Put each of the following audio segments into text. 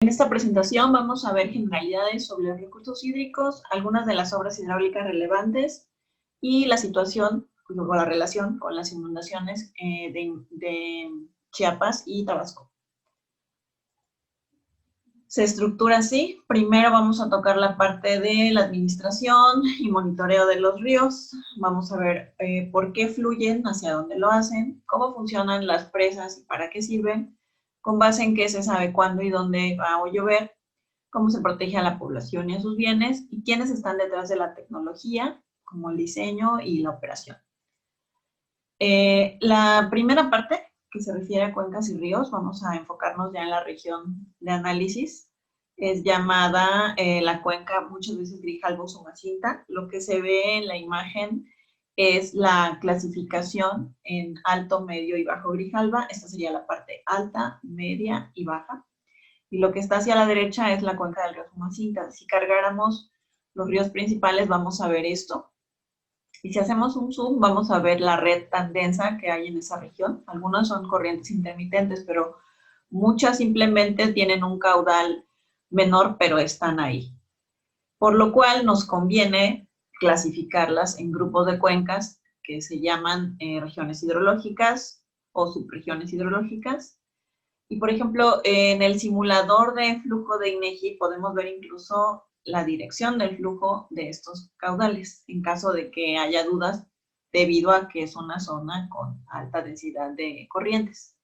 En esta presentación vamos a ver generalidades sobre los recursos hídricos, algunas de las obras hidráulicas relevantes y la situación o la relación con las inundaciones de Chiapas y Tabasco. Se estructura así. Primero vamos a tocar la parte de la administración y monitoreo de los ríos. Vamos a ver por qué fluyen, hacia dónde lo hacen, cómo funcionan las presas y para qué sirven, con base en qué se sabe cuándo y dónde va a llover, cómo se protege a la población y a sus bienes, y quiénes están detrás de la tecnología, como el diseño y la operación. La primera parte, que se refiere a cuencas y ríos, vamos a enfocarnos ya en la región de análisis, es llamada la cuenca muchas veces Grijalbo-Usumacinta. Lo que se ve en la imagen es la clasificación en alto, medio y bajo Grijalba. Esta sería la parte alta, media y baja. Y lo que está hacia la derecha es la cuenca del río Usumacinta. Si cargáramos los ríos principales, vamos a ver esto. Y si hacemos un zoom, vamos a ver la red tan densa que hay en esa región. Algunas son corrientes intermitentes, pero muchas simplemente tienen un caudal menor, pero están ahí. Por lo cual nos conviene clasificarlas en grupos de cuencas que se llaman regiones hidrológicas o subregiones hidrológicas. Y, por ejemplo, en el simulador de flujo de INEGI podemos ver incluso la dirección del flujo de estos caudales, en caso de que haya dudas debido a que es una zona con alta densidad de corrientes.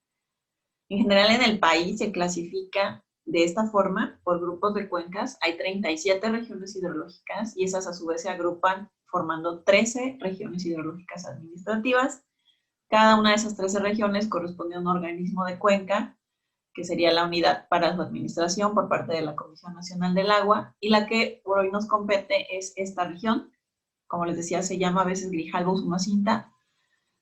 En general, en el país se clasifica de esta forma por grupos de cuencas. Hay 37 regiones hidrológicas y esas a su vez se agrupan formando 13 regiones hidrológicas administrativas. Cada una de esas 13 regiones corresponde a un organismo de cuenca, que sería la unidad para su administración por parte de la Comisión Nacional del Agua, y la que por hoy nos compete es esta región. Como les decía, se llama a veces Grijalbo-Usumacinta.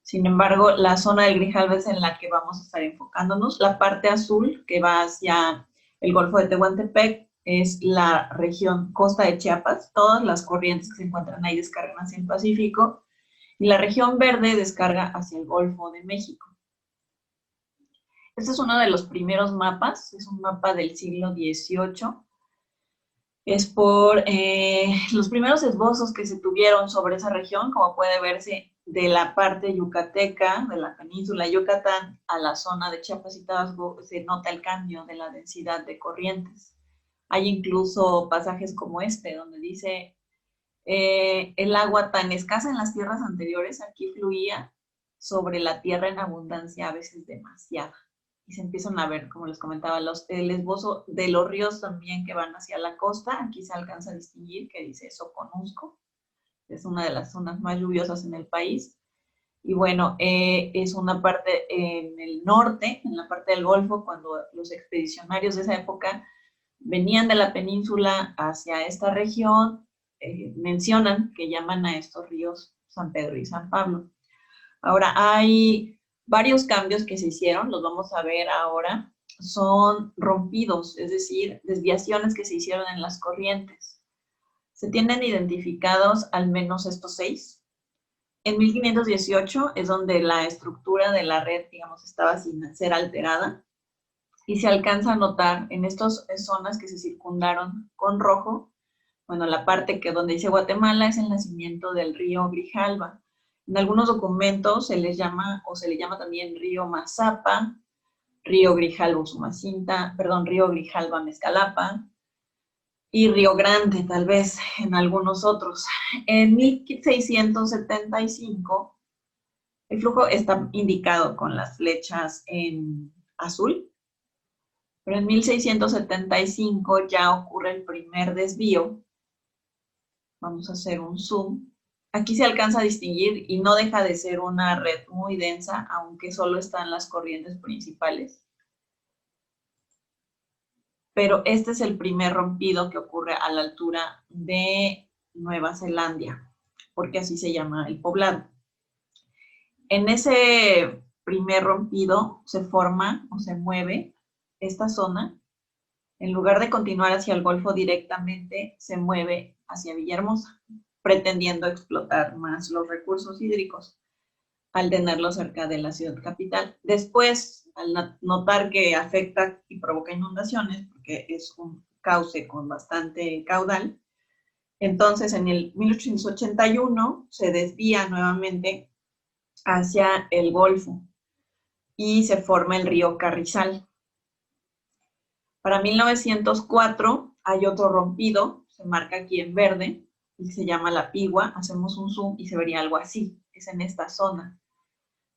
Sin embargo, la zona del Grijalbo es en la que vamos a estar enfocándonos. La parte azul, que va hacia el Golfo de Tehuantepec, es la región costa de Chiapas. Todas las corrientes que se encuentran ahí descargan hacia el Pacífico. Y la región verde descarga hacia el Golfo de México. Este es uno de los primeros mapas, es un mapa del siglo XVIII. Es por los primeros esbozos que se tuvieron sobre esa región, como puede verse de la parte yucateca, de la península de Yucatán, a la zona de Chiapas y Tabasco, se nota el cambio de la densidad de corrientes. Hay incluso pasajes como este, donde dice, el agua tan escasa en las tierras anteriores, aquí fluía sobre la tierra en abundancia, a veces demasiada. Y se empiezan a ver, como les comentaba, el esbozo de los ríos también que van hacia la costa. Aquí se alcanza a distinguir que dice Soconusco, es una de las zonas más lluviosas en el país. Y bueno, es una parte en el norte, en la parte del Golfo, cuando los expedicionarios de esa época venían de la península hacia esta región, mencionan que llaman a estos ríos San Pedro y San Pablo. Ahora, hay varios cambios que se hicieron, los vamos a ver ahora. Son rompidos, es decir, desviaciones que se hicieron en las corrientes. Se tienen identificados al menos estos 6. En 1518 es donde la estructura de la red, digamos, estaba sin ser alterada. Y se alcanza a notar en estas zonas que se circundaron con rojo, bueno, la parte que donde dice Guatemala es el nacimiento del río Grijalba. En algunos documentos se les llama, o se le llama también río Mazapa, río Grijalbo-Usumacinta, perdón, río Grijalba-Mezcalapa, y Río Grande, tal vez, en algunos otros. En 1675, el flujo está indicado con las flechas en azul, pero en 1675 ya ocurre el primer desvío. Vamos a hacer un zoom. Aquí se alcanza a distinguir y no deja de ser una red muy densa, aunque solo están las corrientes principales. Pero este es el primer rompido que ocurre a la altura de Nueva Zelanda, porque así se llama el poblado. En ese primer rompido se forma o se mueve esta zona. En lugar de continuar hacia el Golfo directamente, se mueve hacia Villahermosa, pretendiendo explotar más los recursos hídricos al tenerlo cerca de la ciudad capital. Después, al notar que afecta y provoca inundaciones, porque es un cauce con bastante caudal, entonces en el 1881 se desvía nuevamente hacia el Golfo y se forma el río Carrizal. Para 1904 hay otro rompido, se marca aquí en verde, y se llama La Pigua. Hacemos un zoom y se vería algo así. Es en esta zona,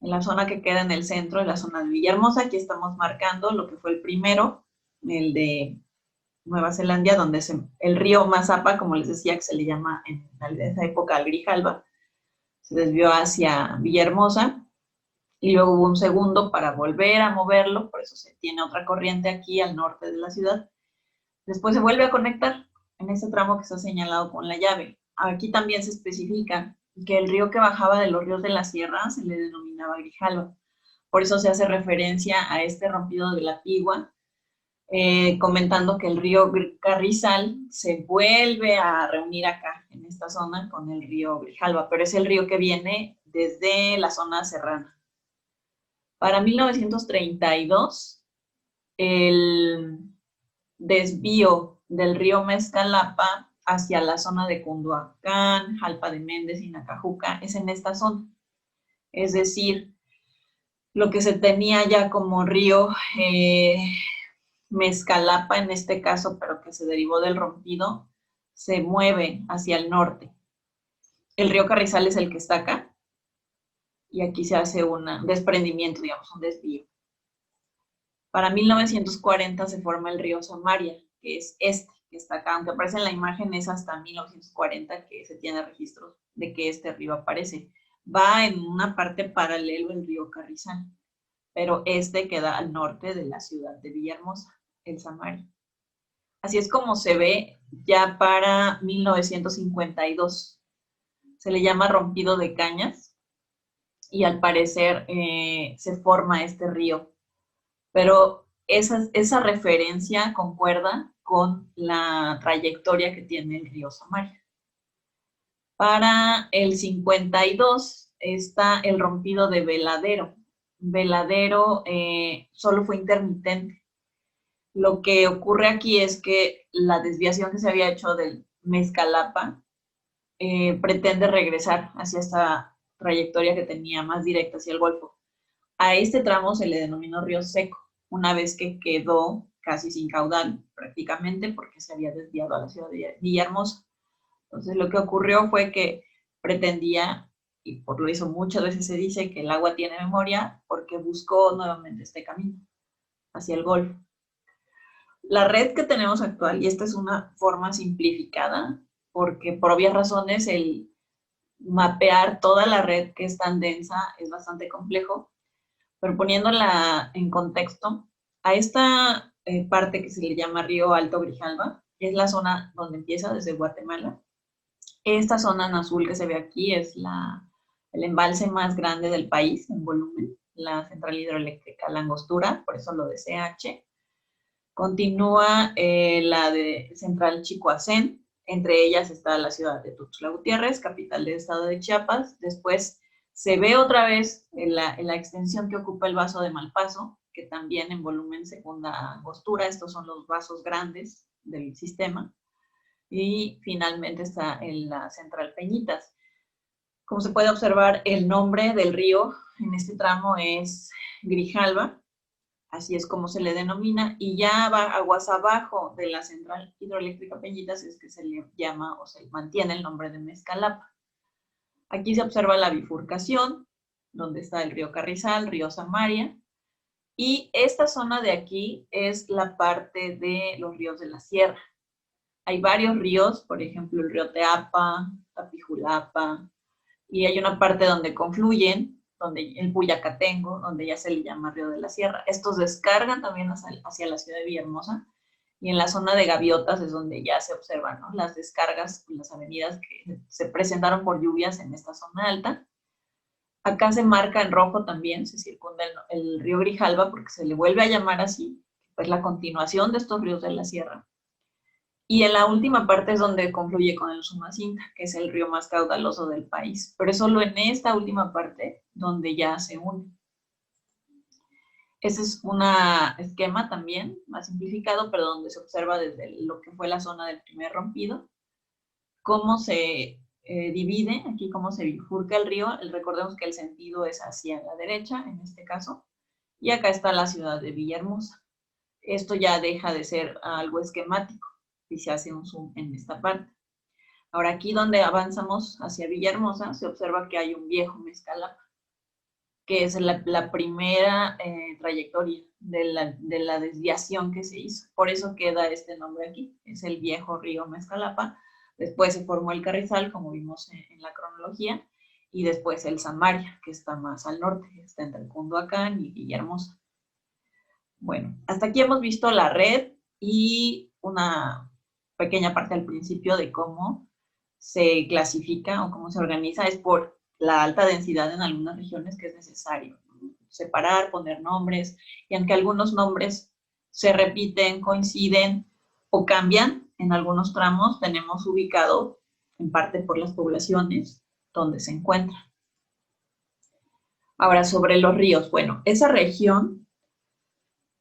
en la zona que queda en el centro, en la zona de Villahermosa. Aquí estamos marcando lo que fue el primero, el de Nueva Zelanda, donde el río Mazapa, como les decía, que se le llama en esa época al Grijalba, se desvió hacia Villahermosa. Y luego hubo un segundo para volver a moverlo, por eso se tiene otra corriente aquí al norte de la ciudad. Después se vuelve a conectar en ese tramo que está señalado con la llave. Aquí también se especifica que el río que bajaba de los ríos de la sierra se le denominaba Grijalba. Por eso se hace referencia a este rompido de la Pigua, comentando que el río Carrizal se vuelve a reunir acá, en esta zona, con el río Grijalba, pero es el río que viene desde la zona serrana. Para 1932, el desvío del río Mezcalapa hacia la zona de Cunduacán, Jalpa de Méndez y Nacajuca es en esta zona. Es decir, lo que se tenía ya como río Mezcalapa en este caso, pero que se derivó del rompido, se mueve hacia el norte. El río Carrizal es el que está acá, y aquí se hace un desprendimiento, digamos, un desvío. Para 1940 se forma el río Samaria, que es este, que está acá. Aunque aparece en la imagen, es hasta 1940 que se tiene registros de que este río aparece. Va en una parte paralelo al río Carrizal, pero este queda al norte de la ciudad de Villahermosa, el Samaria. Así es como se ve ya para 1952. Se le llama rompido de cañas y al parecer se forma este río. Pero esa referencia concuerda con la trayectoria que tiene el río Samaria. Para el 52 está el rompido de Veladero. Veladero solo fue intermitente. Lo que ocurre aquí es que la desviación que se había hecho del Mezcalapa pretende regresar hacia esta trayectoria que tenía más directa hacia el Golfo. A este tramo se le denominó río seco, una vez que quedó casi sin caudal, prácticamente, porque se había desviado a la ciudad de Villahermosa. Entonces, lo que ocurrió fue que pretendía, y por eso muchas veces se dice que el agua tiene memoria, porque buscó nuevamente este camino hacia el Golfo. La red que tenemos actual, y esta es una forma simplificada, porque por obvias razones el mapear toda la red que es tan densa es bastante complejo, pero poniéndola en contexto, a esta parte que se le llama Río Alto Grijalba, que es la zona donde empieza desde Guatemala. Esta zona en azul que se ve aquí es el embalse más grande del país en volumen, la central hidroeléctrica La Angostura, por eso lo de CH. Continúa la de Central Chicoacén, entre ellas está la ciudad de Tuxtla Gutiérrez, capital del estado de Chiapas. Después se ve otra vez en la extensión que ocupa el vaso de Malpaso, que también en volumen secunda Angostura. Estos son los vasos grandes del sistema. Y finalmente está en la Central Peñitas. Como se puede observar, el nombre del río en este tramo es Grijalba, así es como se le denomina, y ya va aguas abajo de la central hidroeléctrica Peñitas es que se le llama o se mantiene el nombre de Mezcalapa. Aquí se observa la bifurcación, donde está el río Carrizal, río Samaria, y esta zona de aquí es la parte de los ríos de la sierra. Hay varios ríos, por ejemplo el río Teapa, Tapijulapa, y hay una parte donde confluyen, donde el Puyacatengo, donde ya se le llama Río de la Sierra. Estos descargan también hacia la ciudad de Villahermosa, y en la zona de Gaviotas es donde ya se observan, ¿no?, las descargas en las avenidas que se presentaron por lluvias en esta zona alta. Acá se marca en rojo también, se circunda el río Grijalba, porque se le vuelve a llamar así, pues la continuación de estos ríos de la sierra. Y en la última parte es donde confluye con el Usumacinta, que es el río más caudaloso del país. Pero es solo en esta última parte donde ya se une. Ese es un esquema también más simplificado, pero donde se observa desde lo que fue la zona del primer rompido, cómo se divide, aquí cómo se bifurca el río. Recordemos que el sentido es hacia la derecha, en este caso, y acá está la ciudad de Villahermosa. Esto ya deja de ser algo esquemático y se hace un zoom en esta parte. Ahora aquí donde avanzamos hacia Villahermosa, se observa que hay un viejo Mezcalapa, que es la primera trayectoria de la desviación que se hizo. Por eso queda este nombre aquí, es el viejo río Mezcalapa. Después se formó el Carrizal, como vimos en la cronología, y después el Samaria, que está más al norte, está entre Cunduacán y Villahermosa. Bueno, hasta aquí hemos visto la red y una pequeña parte al principio de cómo se clasifica o cómo se organiza. Es por la alta densidad en algunas regiones que es necesario separar, poner nombres, y aunque algunos nombres se repiten, coinciden o cambian en algunos tramos, tenemos ubicado en parte por las poblaciones donde se encuentran. Ahora, sobre los ríos. Bueno, esa región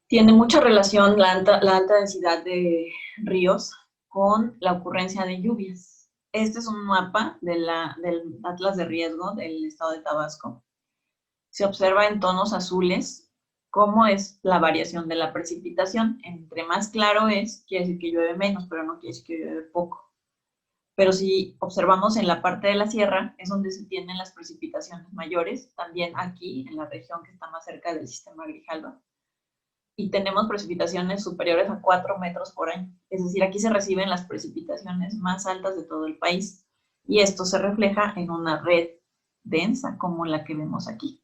tiene mucha relación la alta densidad de ríos con la ocurrencia de lluvias. Este es un mapa del Atlas de Riesgo del estado de Tabasco. Se observa en tonos azules cómo es la variación de la precipitación. Entre más claro es, quiere decir que llueve menos, pero no quiere decir que llueve poco. Pero si observamos en la parte de la sierra, es donde se tienen las precipitaciones mayores, también aquí, en la región que está más cerca del sistema Grijalva, y tenemos precipitaciones superiores a 4 metros por año. Es decir, aquí se reciben las precipitaciones más altas de todo el país, y esto se refleja en una red densa como la que vemos aquí.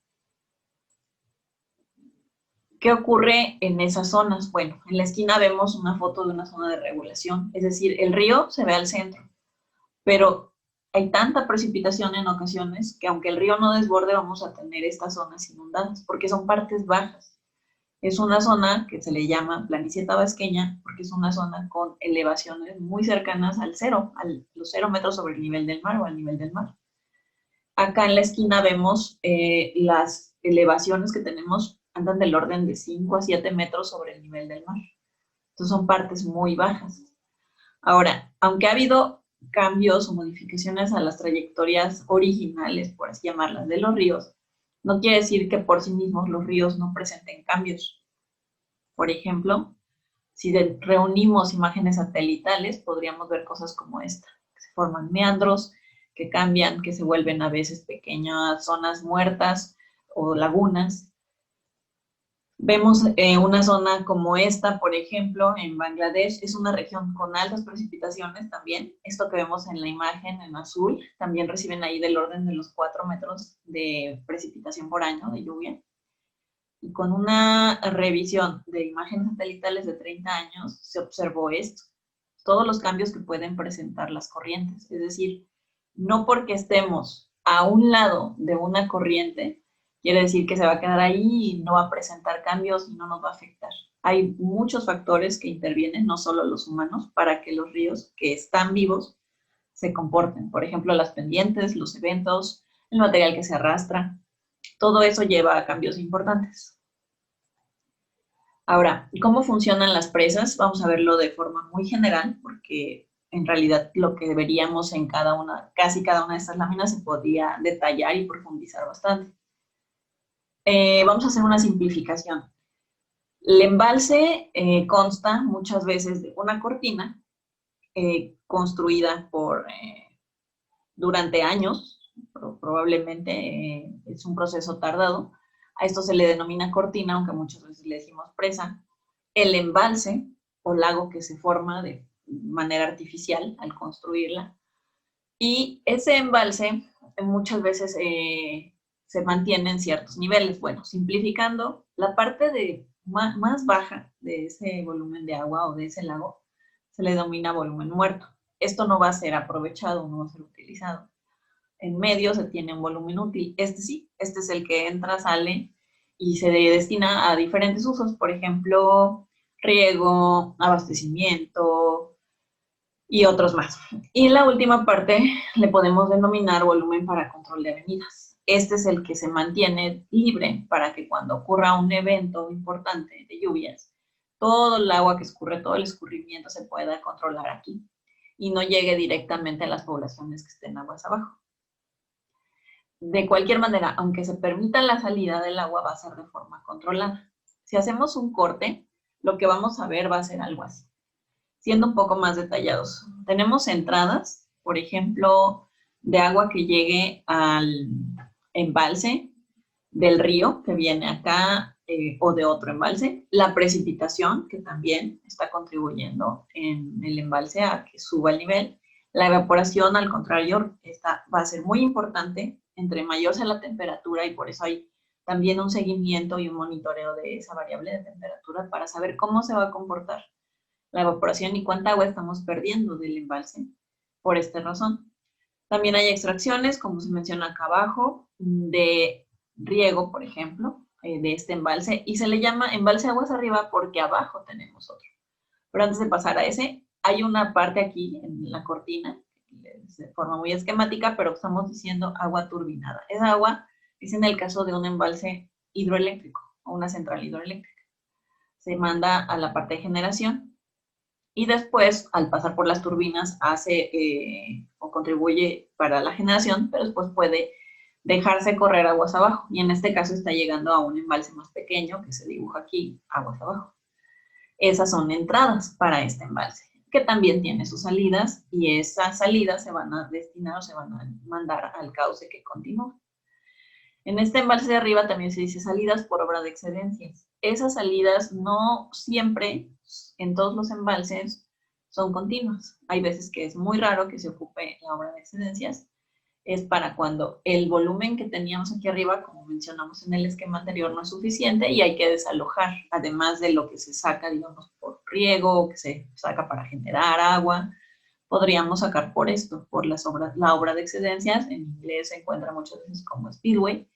¿Qué ocurre en esas zonas? Bueno, en la esquina vemos una foto de una zona de regulación, es decir, el río se ve al centro, pero hay tanta precipitación en ocasiones que aunque el río no desborde, vamos a tener estas zonas inundadas, porque son partes bajas. Es una zona que se le llama planicie tabasqueña, porque es una zona con elevaciones muy cercanas al cero, a los 0 metros sobre el nivel del mar o al nivel del mar. Acá en la esquina vemos las elevaciones que tenemos, andan del orden de 5 a 7 metros sobre el nivel del mar. Entonces son partes muy bajas. Ahora, aunque ha habido cambios o modificaciones a las trayectorias originales, por así llamarlas, de los ríos, no quiere decir que por sí mismos los ríos no presenten cambios. Por ejemplo, si reunimos imágenes satelitales, podríamos ver cosas como esta, que se forman meandros, que cambian, que se vuelven a veces pequeñas zonas muertas o lagunas. Vemos una zona como esta, por ejemplo, en Bangladesh, es una región con altas precipitaciones también. Esto que vemos en la imagen en azul, también reciben ahí del orden de los 4 metros de precipitación por año de lluvia. Y con una revisión de imágenes satelitales de 30 años, se observó esto. Todos los cambios que pueden presentar las corrientes. Es decir, no porque estemos a un lado de una corriente, quiere decir que se va a quedar ahí y no va a presentar cambios y no nos va a afectar. Hay muchos factores que intervienen, no solo los humanos, para que los ríos que están vivos se comporten. Por ejemplo, las pendientes, los eventos, el material que se arrastra. Todo eso lleva a cambios importantes. Ahora, ¿cómo funcionan las presas? Vamos a verlo de forma muy general, porque en realidad lo que veríamos en casi cada una de estas láminas se podría detallar y profundizar bastante. Vamos a hacer una simplificación. El embalse consta muchas veces de una cortina construida durante años, probablemente es un proceso tardado. A esto se le denomina cortina, aunque muchas veces le decimos presa. El embalse o lago que se forma de manera artificial al construirla. Y ese embalse muchas veces se mantiene en ciertos niveles. Bueno, simplificando, la parte más baja de ese volumen de agua o de ese lago se le denomina volumen muerto. Esto no va a ser aprovechado, no va a ser utilizado. En medio se tiene un volumen útil. Este sí, este es el que entra, sale y se destina a diferentes usos. Por ejemplo, riego, abastecimiento y otros más. Y la última parte le podemos denominar volumen para control de avenidas. este es el que se mantiene libre para que cuando ocurra un evento importante de lluvias, todo el agua que escurre, todo el escurrimiento se pueda controlar aquí y no llegue directamente a las poblaciones que estén aguas abajo. De cualquier manera, aunque se permita la salida del agua, va a ser de forma controlada. Si hacemos un corte, lo que vamos a ver va a ser algo así. Siendo un poco más detallados, tenemos entradas, por ejemplo, de agua que llegue al embalse del río que viene acá o de otro embalse, la precipitación que también está contribuyendo en el embalse a que suba el nivel, la evaporación al contrario va a ser muy importante, entre mayor sea la temperatura y por eso hay también un seguimiento y un monitoreo de esa variable de temperatura para saber cómo se va a comportar la evaporación y cuánta agua estamos perdiendo del embalse por esta razón. También hay extracciones, como se menciona acá abajo, de riego, por ejemplo, de este embalse, y se le llama embalse aguas arriba porque abajo tenemos otro. Pero antes de pasar a ese, hay una parte aquí en la cortina, de forma muy esquemática, pero estamos diciendo agua turbinada. Esa agua es en el caso de un embalse hidroeléctrico o una central hidroeléctrica. Se manda a la parte de generación y después, al pasar por las turbinas, hace o contribuye para la generación, pero después puede dejarse correr aguas abajo. Y en este caso está llegando a un embalse más pequeño, que se dibuja aquí, aguas abajo. Esas son entradas para este embalse, que también tiene sus salidas, y esas salidas se van a destinar o se van a mandar al cauce que continúa. En este embalse de arriba también se dice salidas por obra de excedencias. Esas salidas no siempre, en todos los embalses, son continuas. Hay veces que es muy raro que se ocupe la obra de excedencias. Es para cuando el volumen que teníamos aquí arriba, como mencionamos en el esquema anterior, no es suficiente y hay que desalojar, además de lo que se saca, digamos, por riego, o que se saca para generar agua, podríamos sacar por esto, por la obra de excedencias, en inglés se encuentra muchas veces como spillway,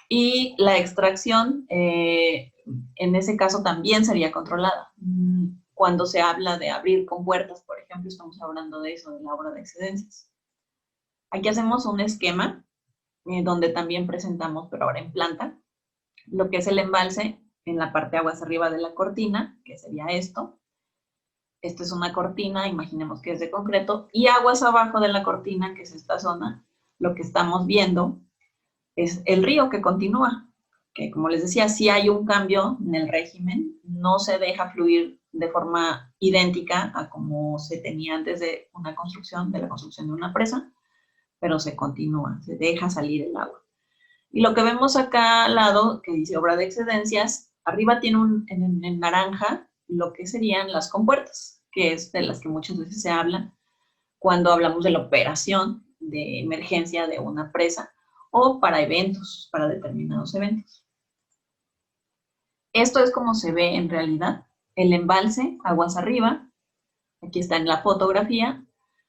y la extracción, en ese caso también sería controlada. Cuando se habla de abrir compuertas, por ejemplo, estamos hablando de eso, de la obra de excedencias. Aquí hacemos un esquema donde también presentamos, pero ahora en planta, lo que es el embalse en la parte de aguas arriba de la cortina, que sería esto. Esta es una cortina, imaginemos que es de concreto, y aguas abajo de la cortina, que es esta zona, lo que estamos viendo es el río que continúa, que como les decía, sí hay un cambio en el régimen, no se deja fluir de forma idéntica a como se tenía antes de una construcción, de la construcción de una presa, pero se continúa, se deja salir el agua. Y lo que vemos acá al lado, que dice obra de excedencias, arriba tiene en naranja lo que serían las compuertas, que es de las que muchas veces se habla cuando hablamos de la operación de emergencia de una presa o para eventos, para determinados eventos. Esto es como se ve en realidad. El embalse, aguas arriba, aquí está en la fotografía,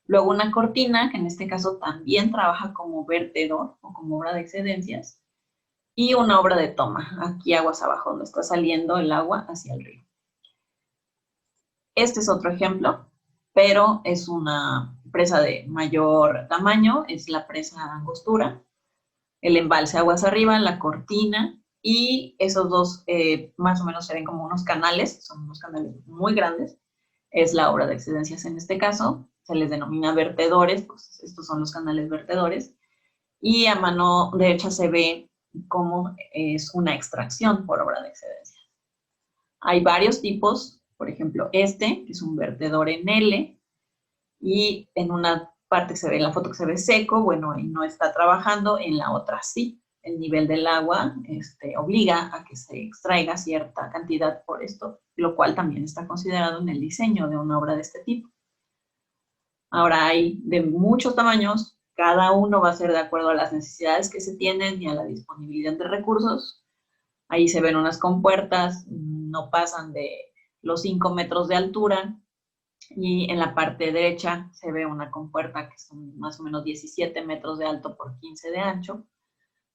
luego una cortina, que en este caso también trabaja como vertedor o como obra de excedencias, y una obra de toma, aquí aguas abajo, donde está saliendo el agua hacia el río. Este es otro ejemplo, pero es una presa de mayor tamaño, es la presa Angostura, el embalse aguas arriba, la cortina, y esos dos más o menos se ven como unos canales, son unos canales muy grandes, es la obra de excedencias en este caso, se les denomina vertedores, pues estos son los canales vertedores, y a mano derecha se ve cómo es una extracción por obra de excedencia. Hay varios tipos, por ejemplo este, que es un vertedor en L, y en una parte se ve, en la foto que se ve seco, bueno, ahí no está trabajando, en la otra sí. El nivel del agua obliga a que se extraiga cierta cantidad por esto, lo cual también está considerado en el diseño de una obra de este tipo. Ahora hay de muchos tamaños, cada uno va a ser de acuerdo a las necesidades que se tienen y a la disponibilidad de recursos. Ahí se ven unas compuertas, no pasan de los 5 metros de altura, y en la parte derecha se ve una compuerta que son más o menos 17 metros de alto por 15 de ancho.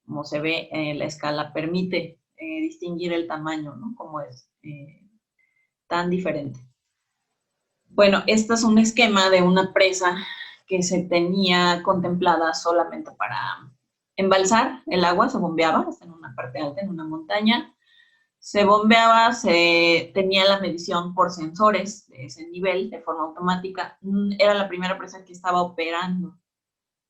Como se ve, la escala permite distinguir el tamaño, ¿no? Como es tan diferente. Bueno, este es un esquema de una presa que se tenía contemplada solamente para embalsar el agua, se bombeaba, está en una parte alta, en una montaña, se bombeaba, se tenía la medición por sensores de ese nivel de forma automática. Era la primera presa que estaba operando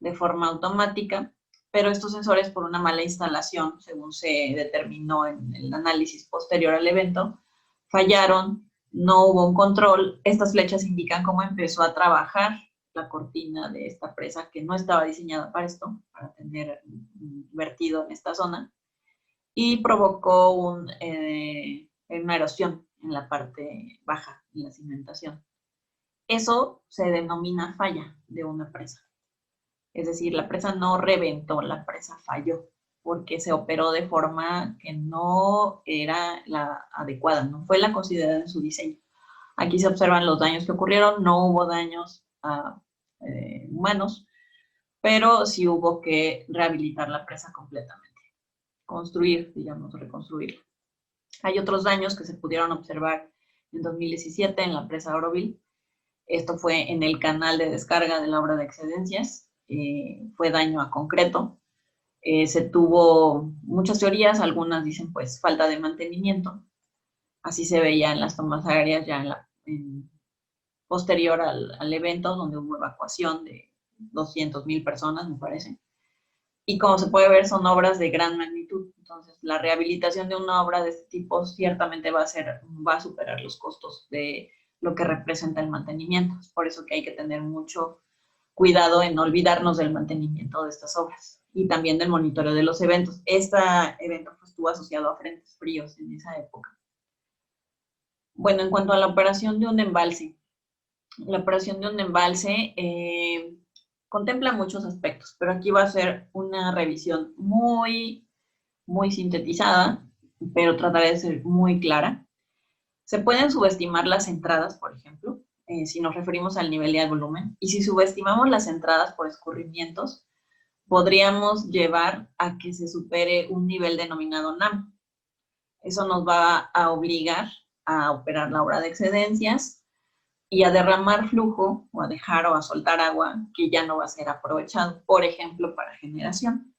de forma automática, pero estos sensores, por una mala instalación, según se determinó en el análisis posterior al evento, fallaron, no hubo un control. Estas flechas indican cómo empezó a trabajar la cortina de esta presa, que no estaba diseñada para esto, para tener vertido en esta zona, y provocó una erosión en la parte baja, en la cimentación. Eso se denomina falla de una presa. Es decir, la presa no reventó, la presa falló, porque se operó de forma que no era la adecuada, no fue la considerada en su diseño. Aquí se observan los daños que ocurrieron, no hubo daños humanos, pero sí hubo que rehabilitar la presa completamente, construir, digamos, reconstruirla. Hay otros daños que se pudieron observar en 2017 en la presa Oroville. Esto fue en el canal de descarga de la obra de excedencias. Fue daño a concreto. Se tuvo muchas teorías, algunas dicen pues falta de mantenimiento. Así se veía en las tomas aéreas ya posterior al evento, donde hubo evacuación de 200,000 personas, me parece. Y como se puede ver, son obras de gran magnitud. Entonces, la rehabilitación de una obra de este tipo ciertamente va a superar los costos de lo que representa el mantenimiento. Es por eso que hay que tener mucho cuidado en no olvidarnos del mantenimiento de estas obras y también del monitoreo de los eventos. Este evento estuvo asociado a frentes fríos en esa época. Bueno, en cuanto a la operación de un embalse, la operación de un embalse contempla muchos aspectos, pero aquí va a ser una revisión muy, muy sintetizada, pero trataré de ser muy clara. Se pueden subestimar las entradas, por ejemplo, si nos referimos al nivel y al volumen, y si subestimamos las entradas por escurrimientos, podríamos llevar a que se supere un nivel denominado NAM. Eso nos va a obligar a operar la obra de excedencias y a derramar flujo o a dejar o a soltar agua que ya no va a ser aprovechado, por ejemplo, para generación.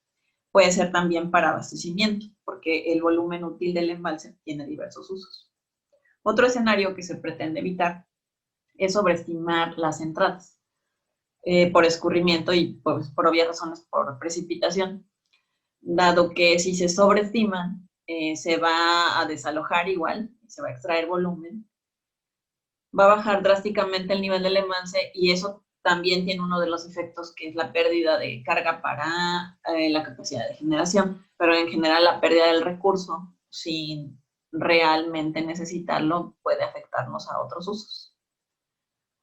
Puede ser también para abastecimiento, porque el volumen útil del embalse tiene diversos usos. Otro escenario que se pretende evitar es sobreestimar las entradas por escurrimiento y pues, por obvias razones por precipitación, dado que si se sobreestiman, se va a desalojar igual, se va a extraer volumen, va a bajar drásticamente el nivel del embalse y eso también tiene uno de los efectos que es la pérdida de carga para la capacidad de generación, pero en general la pérdida del recurso sin realmente necesitarlo puede afectarnos a otros usos.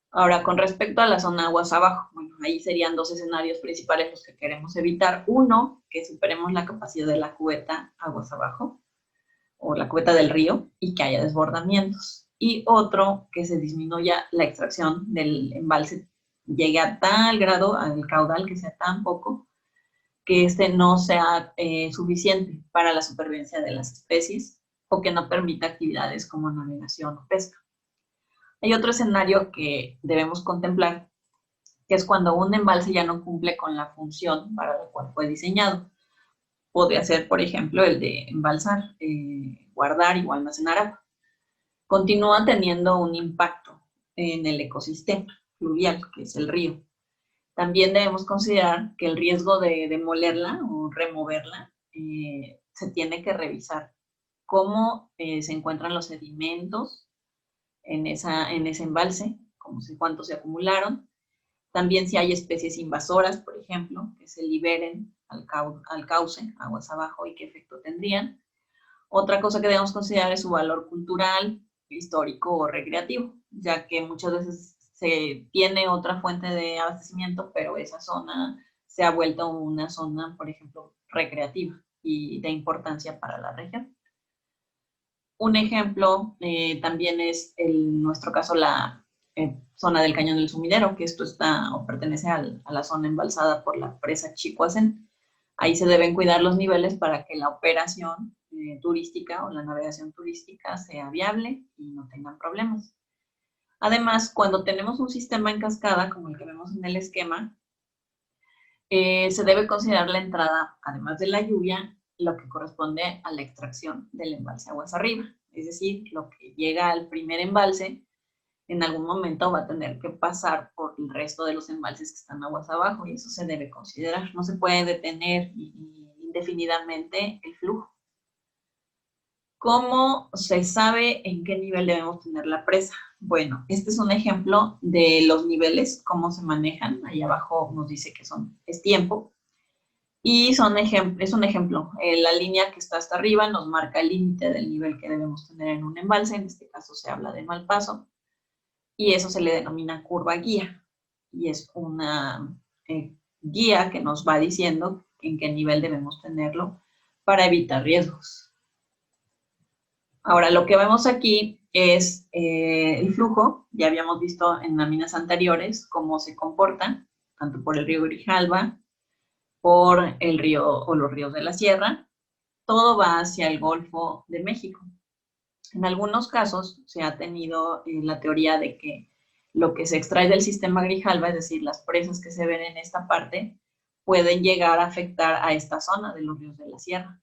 Ahora, con respecto a la zona aguas abajo, bueno, ahí serían dos escenarios principales los que queremos evitar. Uno, que superemos la capacidad de la cubeta aguas abajo o la cubeta del río y que haya desbordamientos. Y otro, que se disminuya la extracción del embalse, llegue a tal grado al caudal que sea tan poco que este no sea suficiente para la supervivencia de las especies o que no permita actividades como navegación o pesca. Hay otro escenario que debemos contemplar, que es cuando un embalse ya no cumple con la función para la cual fue diseñado. Podría ser, por ejemplo, el de embalsar, guardar o almacenar agua. Continúa teniendo un impacto en el ecosistema fluvial, que es el río. También debemos considerar que el riesgo de demolerla o removerla se tiene que revisar cómo se encuentran los sedimentos en ese embalse, cuántos se acumularon. También si hay especies invasoras, por ejemplo, que se liberen al cauce, aguas abajo, y qué efecto tendrían. Otra cosa que debemos considerar es su valor cultural, histórico o recreativo, ya que muchas veces se tiene otra fuente de abastecimiento, pero esa zona se ha vuelto una zona, por ejemplo, recreativa y de importancia para la región. Un ejemplo también es, en nuestro caso, la zona del Cañón del Sumidero, que esto está o pertenece a la zona embalsada por la presa Chicoacén. Ahí se deben cuidar los niveles para que la operación turística o la navegación turística sea viable y no tengan problemas. Además, cuando tenemos un sistema en cascada, como el que vemos en el esquema, Se debe considerar la entrada, además de la lluvia, lo que corresponde a la extracción del embalse aguas arriba. Es decir, lo que llega al primer embalse, en algún momento va a tener que pasar por el resto de los embalses que están aguas abajo, y eso se debe considerar. No se puede detener indefinidamente el flujo. ¿Cómo se sabe en qué nivel debemos tener la presa? Bueno, este es un ejemplo de los niveles, cómo se manejan. Ahí abajo nos dice que es tiempo. Y es un ejemplo. La línea que está hasta arriba nos marca el límite del nivel que debemos tener en un embalse. En este caso se habla de mal paso. Y eso se le denomina curva guía. Y es una guía que nos va diciendo en qué nivel debemos tenerlo para evitar riesgos. Ahora, lo que vemos aquí es el flujo. Ya habíamos visto en láminas anteriores cómo se comporta, tanto por el río Grijalva, por el río o los ríos de la sierra. Todo va hacia el Golfo de México. En algunos casos se ha tenido la teoría de que lo que se extrae del sistema Grijalva, es decir, las presas que se ven en esta parte, pueden llegar a afectar a esta zona de los ríos de la sierra.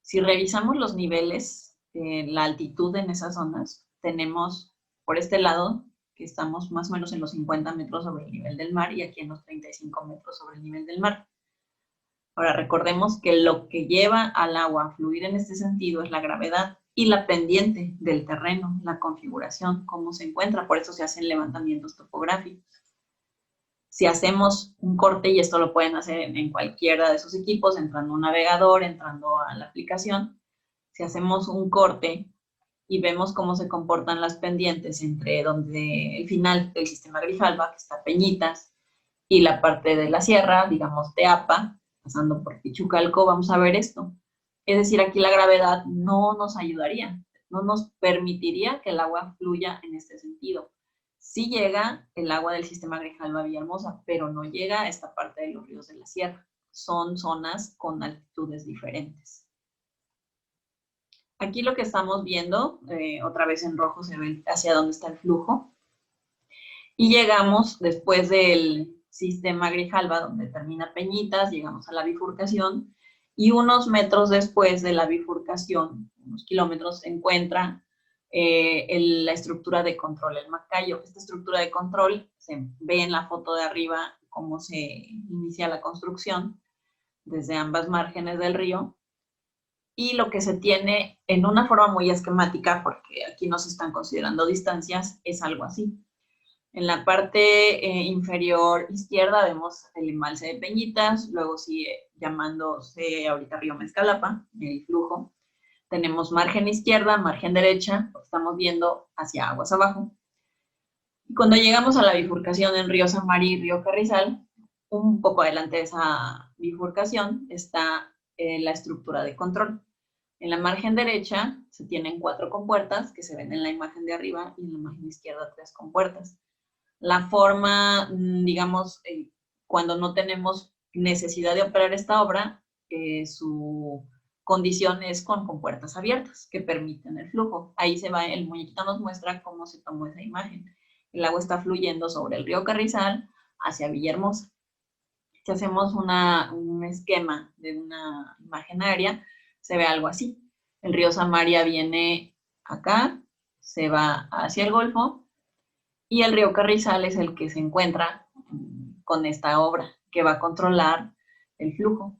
Si revisamos los niveles, la altitud en esas zonas, tenemos por este lado que estamos más o menos en los 50 metros sobre el nivel del mar y aquí en los 35 metros sobre el nivel del mar. Ahora recordemos que lo que lleva al agua a fluir en este sentido es la gravedad y la pendiente del terreno, la configuración, cómo se encuentra, por eso se hacen levantamientos topográficos. Si hacemos un corte, y esto lo pueden hacer en cualquiera de sus equipos, entrando a un navegador, entrando a la aplicación, si hacemos un corte y vemos cómo se comportan las pendientes entre donde el final del sistema Grijalva, que está Peñitas, y la parte de la sierra, digamos Teapa, pasando por Pichucalco, vamos a ver esto. Es decir, aquí la gravedad no nos ayudaría, no nos permitiría que el agua fluya en este sentido. Sí llega el agua del sistema Grijalva Villahermosa, pero no llega a esta parte de los ríos de la sierra. Son zonas con altitudes diferentes. Aquí lo que estamos viendo, otra vez en rojo se ve hacia dónde está el flujo. Y llegamos después del sistema Grijalva, donde termina Peñitas, llegamos a la bifurcación, y unos metros después de la bifurcación, unos kilómetros, se encuentra la estructura de control, el Macayo. Esta estructura de control se ve en la foto de arriba cómo se inicia la construcción desde ambas márgenes del río, y lo que se tiene en una forma muy esquemática, porque aquí no se están considerando distancias, es algo así. En la parte inferior izquierda vemos el embalse de Peñitas, luego sigue llamándose ahorita río Mezcalapa, el flujo. Tenemos margen izquierda, margen derecha, estamos viendo hacia aguas abajo. Y cuando llegamos a la bifurcación en río Samari y río Carrizal, un poco adelante de esa bifurcación está la estructura de control. En la margen derecha se tienen 4 compuertas que se ven en la imagen de arriba y en la margen izquierda 3 compuertas. La forma, digamos, cuando no tenemos necesidad de operar esta obra, su condición es con compuertas abiertas que permiten el flujo. Ahí se va, el muñequito nos muestra cómo se tomó esa imagen. El agua está fluyendo sobre el río Carrizal hacia Villahermosa. Si hacemos un esquema de una imagen aérea, se ve algo así. El río Samaria viene acá, se va hacia el Golfo, y el río Carrizal es el que se encuentra con esta obra, que va a controlar el flujo.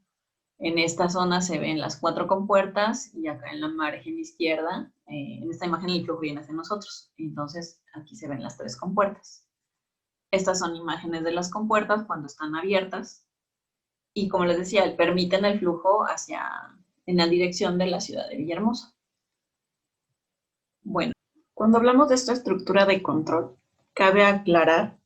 En esta zona se ven las 4 compuertas y acá en la margen izquierda, en esta imagen el flujo viene hacia nosotros. Entonces aquí se ven las 3 compuertas. Estas son imágenes de las compuertas cuando están abiertas y, como les decía, permiten el flujo en la dirección de la ciudad de Villahermosa. Bueno, cuando hablamos de esta estructura de control, cabe aclarar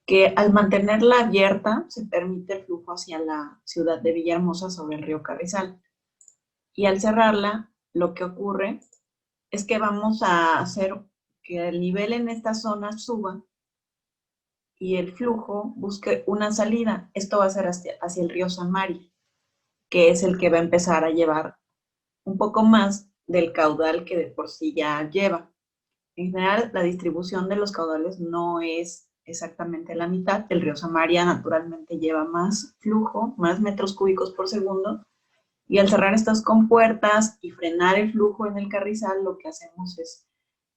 que al mantenerla abierta se permite el flujo hacia la ciudad de Villahermosa sobre el río Carrizal. Y al cerrarla, lo que ocurre es que vamos a hacer que el nivel en esta zona suba y el flujo busque una salida. Esto va a ser hacia el río Samari, que es el que va a empezar a llevar un poco más del caudal que de por sí ya lleva. En general, la distribución de los caudales no es exactamente la mitad. El río Samaria naturalmente lleva más flujo, más metros cúbicos por segundo, y al cerrar estas compuertas y frenar el flujo en el carrizal, lo que hacemos es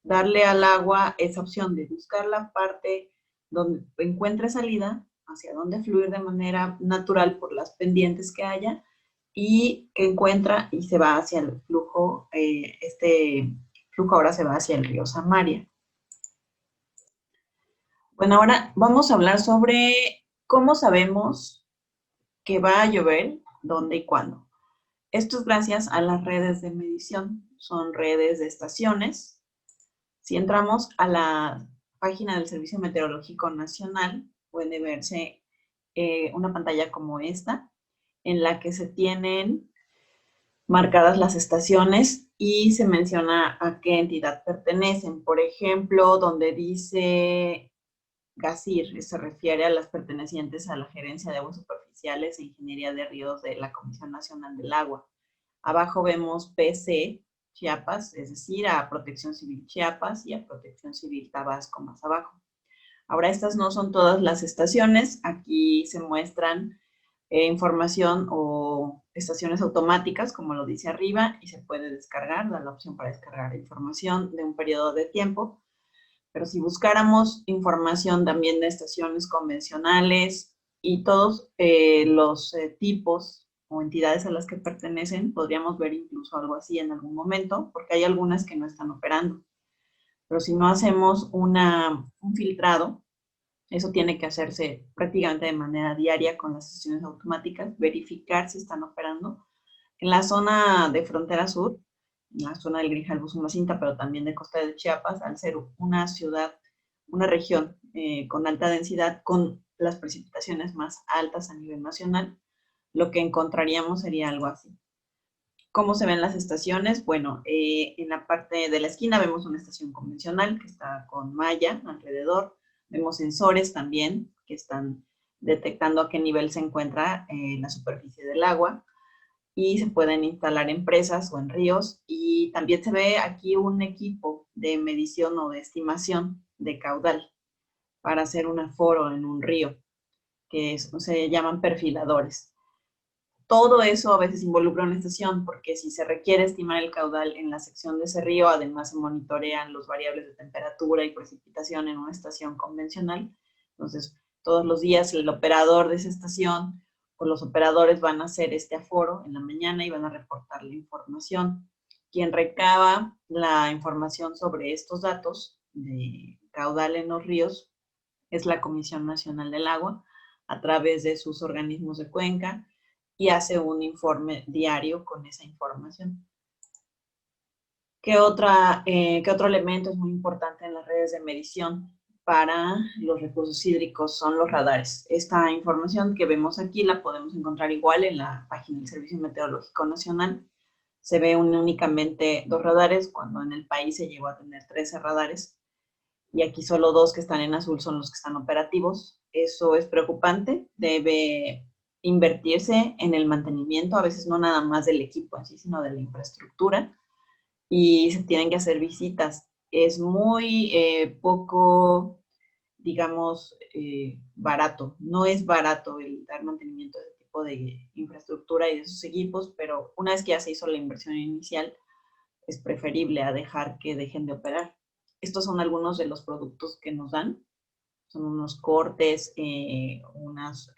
darle al agua esa opción de buscar la parte donde encuentre salida, hacia donde fluir de manera natural por las pendientes que haya, y que encuentra y se va hacia el flujo, este flujo ahora se va hacia el río Samaria. Bueno, ahora vamos a hablar sobre cómo sabemos que va a llover, dónde y cuándo. Esto es gracias a las redes de medición, son redes de estaciones. Si entramos a la página del Servicio Meteorológico Nacional, puede verse una pantalla como esta, en la que se tienen marcadas las estaciones y se menciona a qué entidad pertenecen. Por ejemplo, donde dice GACIR, se refiere a las pertenecientes a la Gerencia de Aguas Superficiales e Ingeniería de Ríos de la Comisión Nacional del Agua. Abajo vemos PC Chiapas, es decir, a Protección Civil Chiapas y a Protección Civil Tabasco más abajo. Ahora, estas no son todas las estaciones. Aquí se muestran información o estaciones automáticas, como lo dice arriba, y se puede descargar, da la opción para descargar información de un periodo de tiempo. Pero si buscáramos información también de estaciones convencionales y todos los tipos o entidades a las que pertenecen, podríamos ver incluso algo así en algún momento, porque hay algunas que no están operando. Pero si no hacemos un filtrado, eso tiene que hacerse prácticamente de manera diaria con las estaciones automáticas, verificar si están operando. En la zona de frontera sur, en la zona del Grijalbo-Usumacinta, pero también de costa de Chiapas, al ser una ciudad, una región con alta densidad, con las precipitaciones más altas a nivel nacional, lo que encontraríamos sería algo así. ¿Cómo se ven las estaciones? Bueno, en la parte de la esquina vemos una estación convencional que está con malla alrededor. Vemos sensores también que están detectando a qué nivel se encuentra la superficie del agua, y se pueden instalar en presas o en ríos, y también se ve aquí un equipo de medición o de estimación de caudal para hacer un aforo en un río, que se llaman perfiladores. Todo eso a veces involucra una estación, porque si se requiere estimar el caudal en la sección de ese río, además se monitorean los variables de temperatura y precipitación en una estación convencional. Entonces, todos los días el operador de esa estación o los operadores van a hacer este aforo en la mañana y van a reportar la información. Quien recaba la información sobre estos datos de caudal en los ríos es la Comisión Nacional del Agua, a través de sus organismos de cuenca, y hace un informe diario con esa información. ¿Qué otro elemento es muy importante en las redes de medición para los recursos hídricos? Son los radares. Esta información que vemos aquí la podemos encontrar igual en la página del Servicio Meteorológico Nacional. Se ve únicamente 2 radares, cuando en el país se llegó a tener 13 radares, y aquí solo 2 que están en azul son los que están operativos. Eso es preocupante, debe invertirse en el mantenimiento, a veces no nada más del equipo en sí, sino de la infraestructura, y se tienen que hacer visitas. Es muy poco, digamos, barato. No es barato el dar mantenimiento a ese tipo de infraestructura y de esos equipos, pero una vez que ya se hizo la inversión inicial, es preferible a dejar que dejen de operar. Estos son algunos de los productos que nos dan. Son unos cortes, unas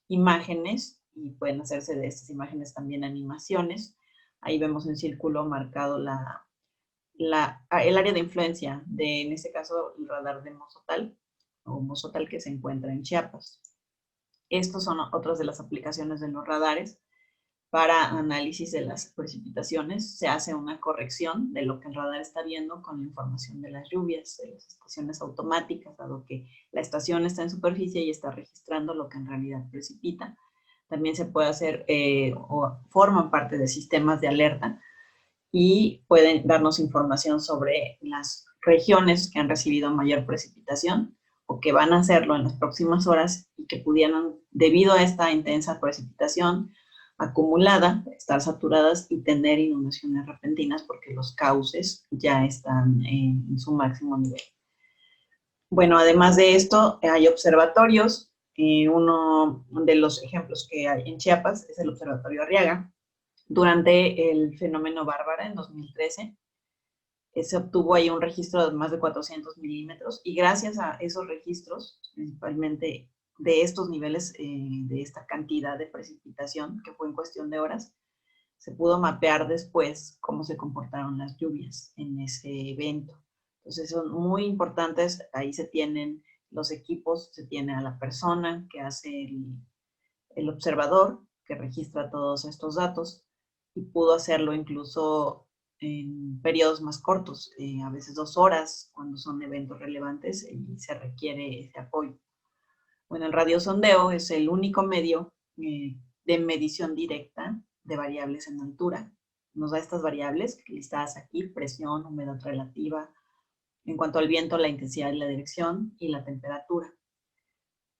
imágenes, y pueden hacerse de estas imágenes también animaciones. Ahí vemos en círculo marcado el área de influencia de, en este caso, el radar de Mozotal, o Mozotal, que se encuentra en Chiapas. Estos son otras de las aplicaciones de los radares. Para análisis de las precipitaciones, se hace una corrección de lo que el radar está viendo con la información de las lluvias, de las estaciones automáticas, dado que la estación está en superficie y está registrando lo que en realidad precipita. También se puede hacer o forman parte de sistemas de alerta, y pueden darnos información sobre las regiones que han recibido mayor precipitación o que van a hacerlo en las próximas horas, y que pudieran, debido a esta intensa precipitación acumulada, estar saturadas y tener inundaciones repentinas porque los cauces ya están en su máximo nivel. Bueno, además de esto, hay observatorios. Uno de los ejemplos que hay en Chiapas es el Observatorio Arriaga. Durante el fenómeno Bárbara en 2013, se obtuvo ahí un registro de más de 400 milímetros y gracias a esos registros, principalmente de estos niveles, de esta cantidad de precipitación, que fue en cuestión de horas, se pudo mapear después cómo se comportaron las lluvias en ese evento. Entonces son muy importantes, ahí se tienen los equipos, se tiene a la persona que hace el observador, que registra todos estos datos y pudo hacerlo incluso en periodos más cortos, a veces 2 horas, cuando son eventos relevantes y se requiere ese apoyo. Bueno, el radiosondeo es el único medio de medición directa de variables en altura. Nos da estas variables listadas aquí: presión, humedad relativa, en cuanto al viento, la intensidad y la dirección, y la temperatura,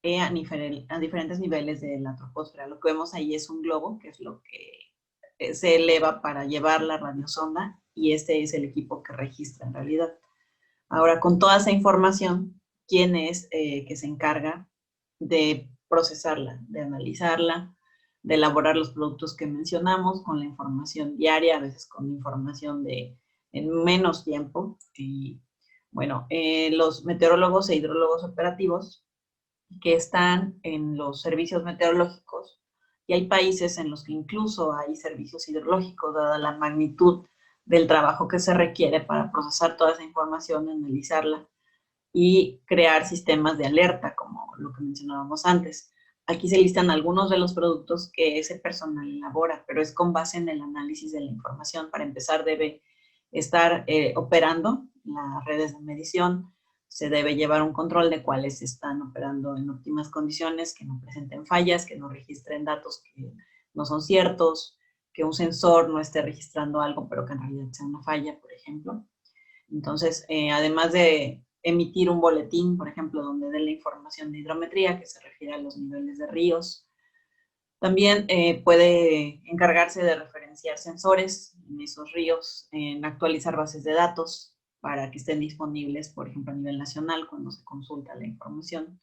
a diferentes niveles de la troposfera. Lo que vemos ahí es un globo, que es lo que se eleva para llevar la radiosonda, y este es el equipo que registra en realidad. Ahora, con toda esa información, ¿quién es que se encarga de procesarla, de analizarla, de elaborar los productos que mencionamos con la información diaria, a veces con información en menos tiempo? Y bueno, los meteorólogos e hidrólogos operativos que están en los servicios meteorológicos, y hay países en los que incluso hay servicios hidrológicos, dada la magnitud del trabajo que se requiere para procesar toda esa información, analizarla y crear sistemas de alerta, como lo que mencionábamos antes. Aquí se listan algunos de los productos que ese personal elabora, pero es con base en el análisis de la información. Para empezar, debe estar operando las redes de medición, se debe llevar un control de cuáles están operando en óptimas condiciones, que no presenten fallas, que no registren datos que no son ciertos, que un sensor no esté registrando algo, pero que en realidad sea una falla, por ejemplo. Entonces, además de emitir un boletín, por ejemplo, donde dé la información de hidrometría, que se refiere a los niveles de ríos, también puede encargarse de referenciar sensores en esos ríos, en actualizar bases de datos para que estén disponibles, por ejemplo, a nivel nacional cuando se consulta la información.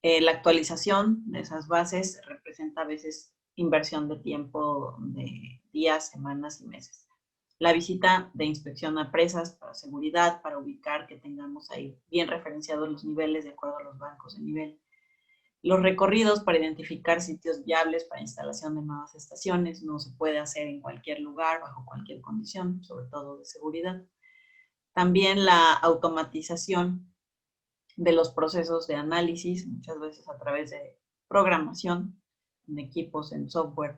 La actualización de esas bases representa a veces inversión de tiempo de días, semanas y meses. La visita de inspección a presas para seguridad, para ubicar que tengamos ahí bien referenciados los niveles de acuerdo a los bancos de nivel. Los recorridos para identificar sitios viables para instalación de nuevas estaciones. No se puede hacer en cualquier lugar, bajo cualquier condición, sobre todo de seguridad. También la automatización de los procesos de análisis, muchas veces a través de programación, en equipos, en software,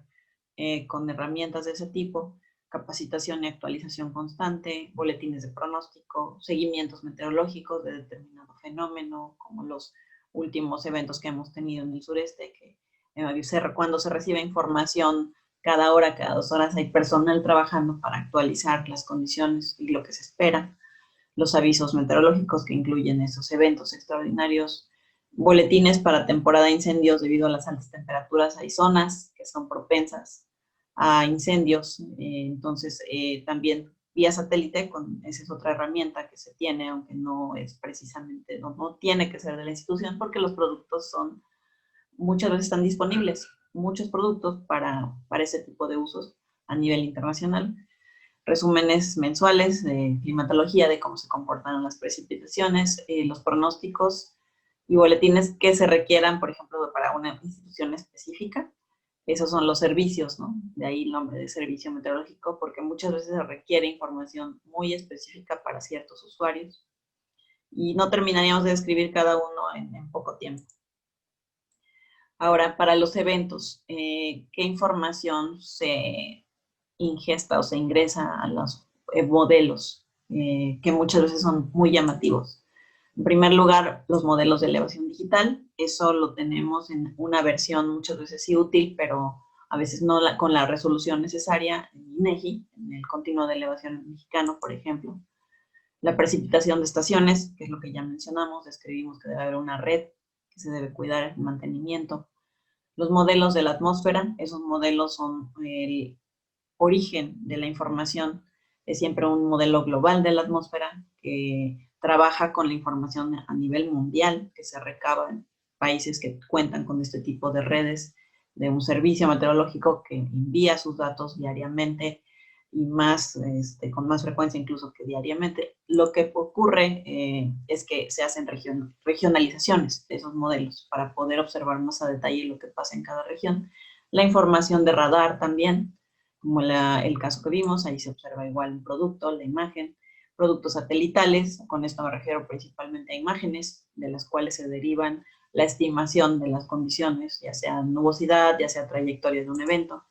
con herramientas de ese tipo, capacitación y actualización constante, boletines de pronóstico, seguimientos meteorológicos de determinado fenómeno, como los últimos eventos que hemos tenido en el sureste, que cuando se recibe información cada hora, cada 2 horas, hay personal trabajando para actualizar las condiciones y lo que se espera. Los avisos meteorológicos que incluyen esos eventos extraordinarios, boletines para temporada de incendios. Debido a las altas temperaturas hay zonas que son propensas a incendios, entonces también vía satélite, esa es otra herramienta que se tiene, aunque no es precisamente, no tiene que ser de la institución, porque los productos muchas veces están disponibles, muchos productos para ese tipo de usos a nivel internacional. Resúmenes mensuales de climatología, de cómo se comportan las precipitaciones, los pronósticos y boletines que se requieran, por ejemplo, para una institución específica. Esos son los servicios, ¿no? De ahí el nombre de servicio meteorológico, porque muchas veces se requiere información muy específica para ciertos usuarios y no terminaríamos de describir cada uno en poco tiempo. Ahora, para los eventos, ¿qué información se ingesta o se ingresa a los modelos, que muchas veces son muy llamativos? En primer lugar, los modelos de elevación digital. Eso lo tenemos en una versión muchas veces sí útil, pero a veces no con la resolución necesaria en INEGI, en el continuo de elevación mexicano, por ejemplo. La precipitación de estaciones, que es lo que ya mencionamos, describimos que debe haber una red que se debe cuidar, el mantenimiento. Los modelos de la atmósfera, esos modelos son el origen de la información, es siempre un modelo global de la atmósfera que trabaja con la información a nivel mundial que se recaba en países que cuentan con este tipo de redes de un servicio meteorológico que envía sus datos diariamente y más, con más frecuencia incluso que diariamente. Lo que ocurre es que se hacen regionalizaciones de esos modelos para poder observar más a detalle lo que pasa en cada región. La información de radar también, como el caso que vimos, ahí se observa igual un producto, la imagen, productos satelitales, con esto me refiero principalmente a imágenes de las cuales se derivan la estimación de las condiciones, ya sea nubosidad, ya sea trayectoria de un evento,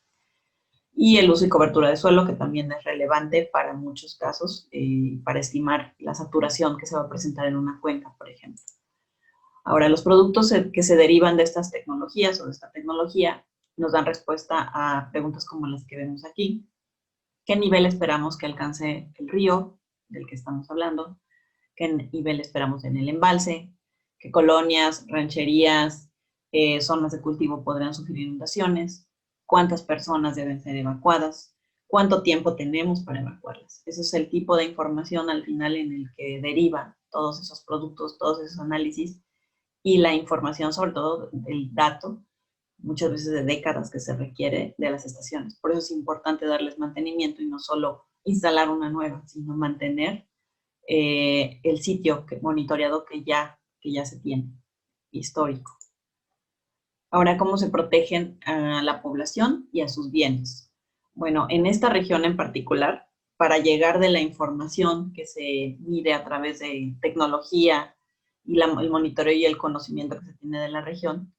y el uso y cobertura de suelo, que también es relevante para muchos casos, para estimar la saturación que se va a presentar en una cuenca, por ejemplo. Ahora, los productos que se derivan de estas tecnologías o de esta tecnología nos dan respuesta a preguntas como las que vemos aquí. ¿Qué nivel esperamos que alcance el río del que estamos hablando? ¿Qué nivel esperamos en el embalse? ¿Qué colonias, rancherías, zonas de cultivo podrán sufrir inundaciones? ¿Cuántas personas deben ser evacuadas? ¿Cuánto tiempo tenemos para evacuarlas? Ese es el tipo de información al final en el que derivan todos esos productos, todos esos análisis y la información, sobre todo el dato, muchas veces de décadas que se requiere de las estaciones. Por eso es importante darles mantenimiento y no solo instalar una nueva, sino mantener el sitio monitoreado que ya se tiene, histórico. Ahora, ¿cómo se protegen a la población y a sus bienes? Bueno, en esta región en particular, para llegar de la información que se mide a través de tecnología y el monitoreo y el conocimiento que se tiene de la región,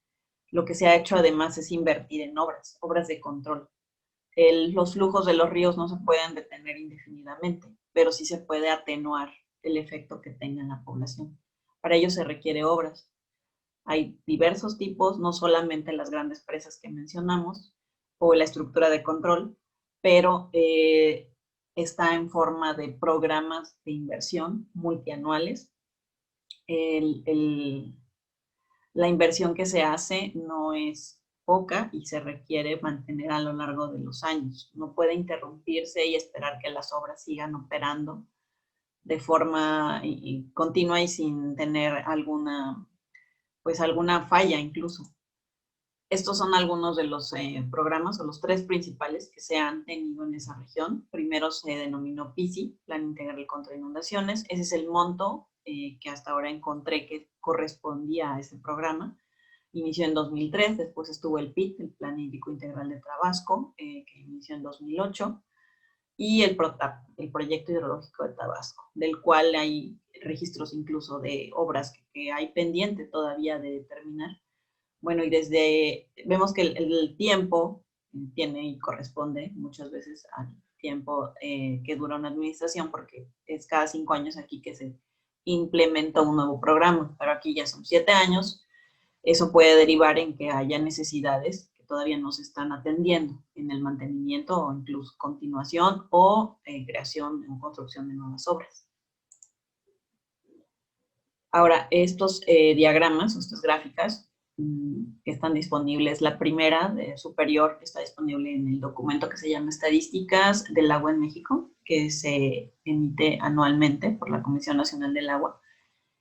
lo que se ha hecho además es invertir en obras de control. Los flujos de los ríos no se pueden detener indefinidamente, pero sí se puede atenuar el efecto que tenga en la población. Para ello se requiere obras. Hay diversos tipos, no solamente las grandes presas que mencionamos o la estructura de control, pero está en forma de programas de inversión multianuales. La inversión que se hace no es poca y se requiere mantener a lo largo de los años. No puede interrumpirse y esperar que las obras sigan operando de forma continua y sin tener alguna falla incluso. Estos son algunos de los programas o los tres principales que se han tenido en esa región. Primero se denominó PISI, Plan Integral contra Inundaciones. Ese es el monto que hasta ahora encontré que correspondía a ese programa. Inició en 2003, después estuvo el PIT, el Plan Hídrico Integral de Tabasco, que inició en 2008, y el PROTAP, el Proyecto Hidrológico de Tabasco, del cual hay registros incluso de obras que hay pendiente todavía de terminar. Bueno, y vemos que el tiempo tiene y corresponde muchas veces al tiempo que dura una administración, porque es cada 5 años aquí que se implementa un nuevo programa, pero aquí ya son 7 años. Eso puede derivar en que haya necesidades que todavía no se están atendiendo en el mantenimiento o incluso continuación o creación o construcción de nuevas obras. Ahora, estos diagramas, estas gráficas, que están disponibles. La primera, de superior, está disponible en el documento que se llama Estadísticas del Agua en México, que se emite anualmente por la Comisión Nacional del Agua.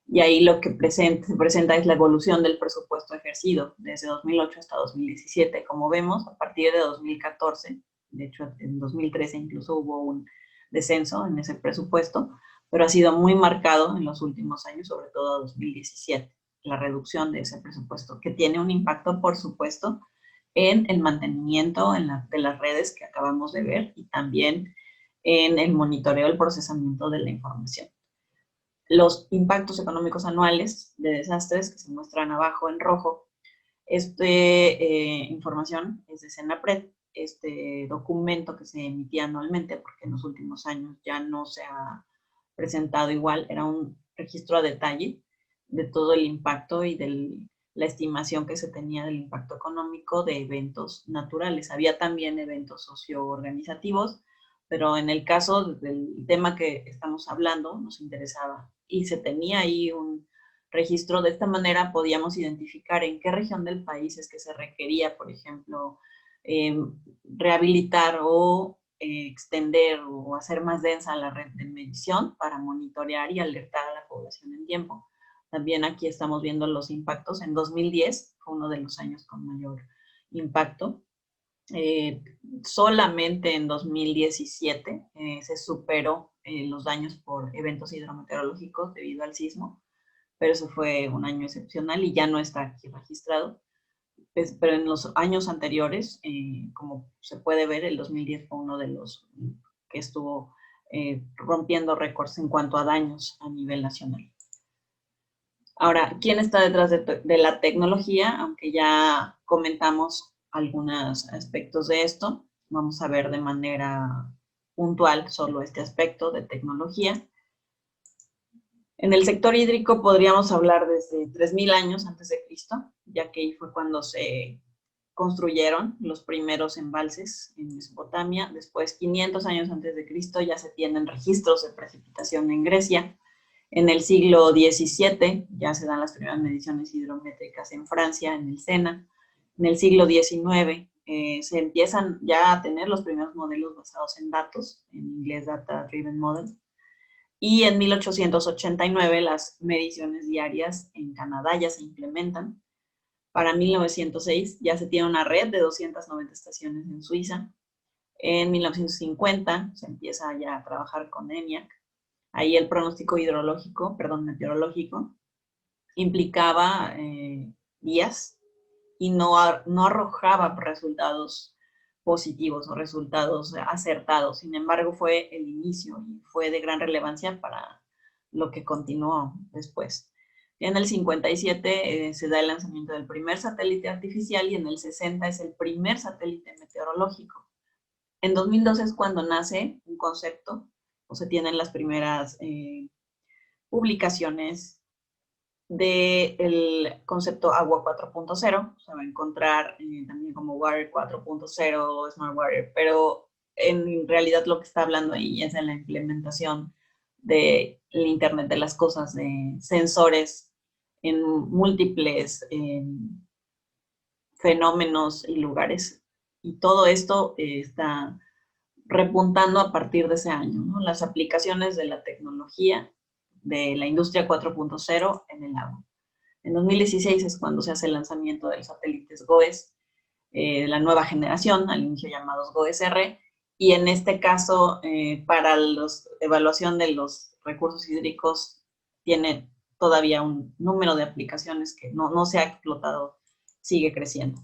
Y ahí lo que se presenta es la evolución del presupuesto ejercido desde 2008 hasta 2017. Como vemos, a partir de 2014, de hecho en 2013 incluso hubo un descenso en ese presupuesto, pero ha sido muy marcado en los últimos años, sobre todo 2017, la reducción de ese presupuesto, que tiene un impacto, por supuesto, en el mantenimiento de las redes que acabamos de ver y también en el monitoreo, el procesamiento de la información. Los impactos económicos anuales de desastres que se muestran abajo en rojo. Esta información es de Senapred, este documento que se emitía anualmente, porque en los últimos años ya no se ha presentado igual, era un registro a detalle de todo el impacto y de la estimación que se tenía del impacto económico de eventos naturales. Había también eventos socioorganizativos, pero en el caso del tema que estamos hablando nos interesaba y se tenía ahí un registro. De esta manera podíamos identificar en qué región del país es que se requería, por ejemplo, rehabilitar o extender o hacer más densa la red de medición para monitorear y alertar a la población en tiempo. También aquí estamos viendo los impactos. En 2010 fue uno de los años con mayor impacto. Solamente en 2017 se superó los daños por eventos hidrometeorológicos debido al sismo, pero eso fue un año excepcional y ya no está aquí registrado. Pero en los años anteriores, como se puede ver, el 2010 fue uno de los que estuvo rompiendo récords en cuanto a daños a nivel nacional. Ahora, ¿quién está detrás de la tecnología? Aunque ya comentamos algunos aspectos de esto, vamos a ver de manera puntual solo este aspecto de tecnología. En el sector hídrico podríamos hablar desde 3000 años antes de Cristo, ya que ahí fue cuando se construyeron los primeros embalses en Mesopotamia. Después, 500 años antes de Cristo, ya se tienen registros de precipitación en Grecia. En el siglo XVII ya se dan las primeras mediciones hidrométricas en Francia, en el Sena. En el siglo XIX se empiezan ya a tener los primeros modelos basados en datos, en inglés Data Driven Model. Y en 1889 las mediciones diarias en Canadá ya se implementan. Para 1906 ya se tiene una red de 290 estaciones en Suiza. En 1950 se empieza ya a trabajar con ENIAC. Ahí el pronóstico meteorológico, implicaba días y no arrojaba resultados positivos o resultados acertados. Sin embargo, fue el inicio y fue de gran relevancia para lo que continuó después. En el 57 se da el lanzamiento del primer satélite artificial y en el 60 es el primer satélite meteorológico. En 2012 es cuando nace un concepto o se tienen las primeras publicaciones del concepto agua 4.0, se va a encontrar también como Water 4.0, Smart Water, pero en realidad lo que está hablando ahí es de la implementación del Internet de las cosas, de sensores en múltiples fenómenos y lugares. Y todo esto está repuntando a partir de ese año, ¿no? Las aplicaciones de la tecnología de la industria 4.0 en el agua. En 2016 es cuando se hace el lanzamiento de los satélites GOES, la nueva generación, al inicio llamados GOES-R, y en este caso, para la evaluación de los recursos hídricos, tiene todavía un número de aplicaciones que no se ha explotado, sigue creciendo.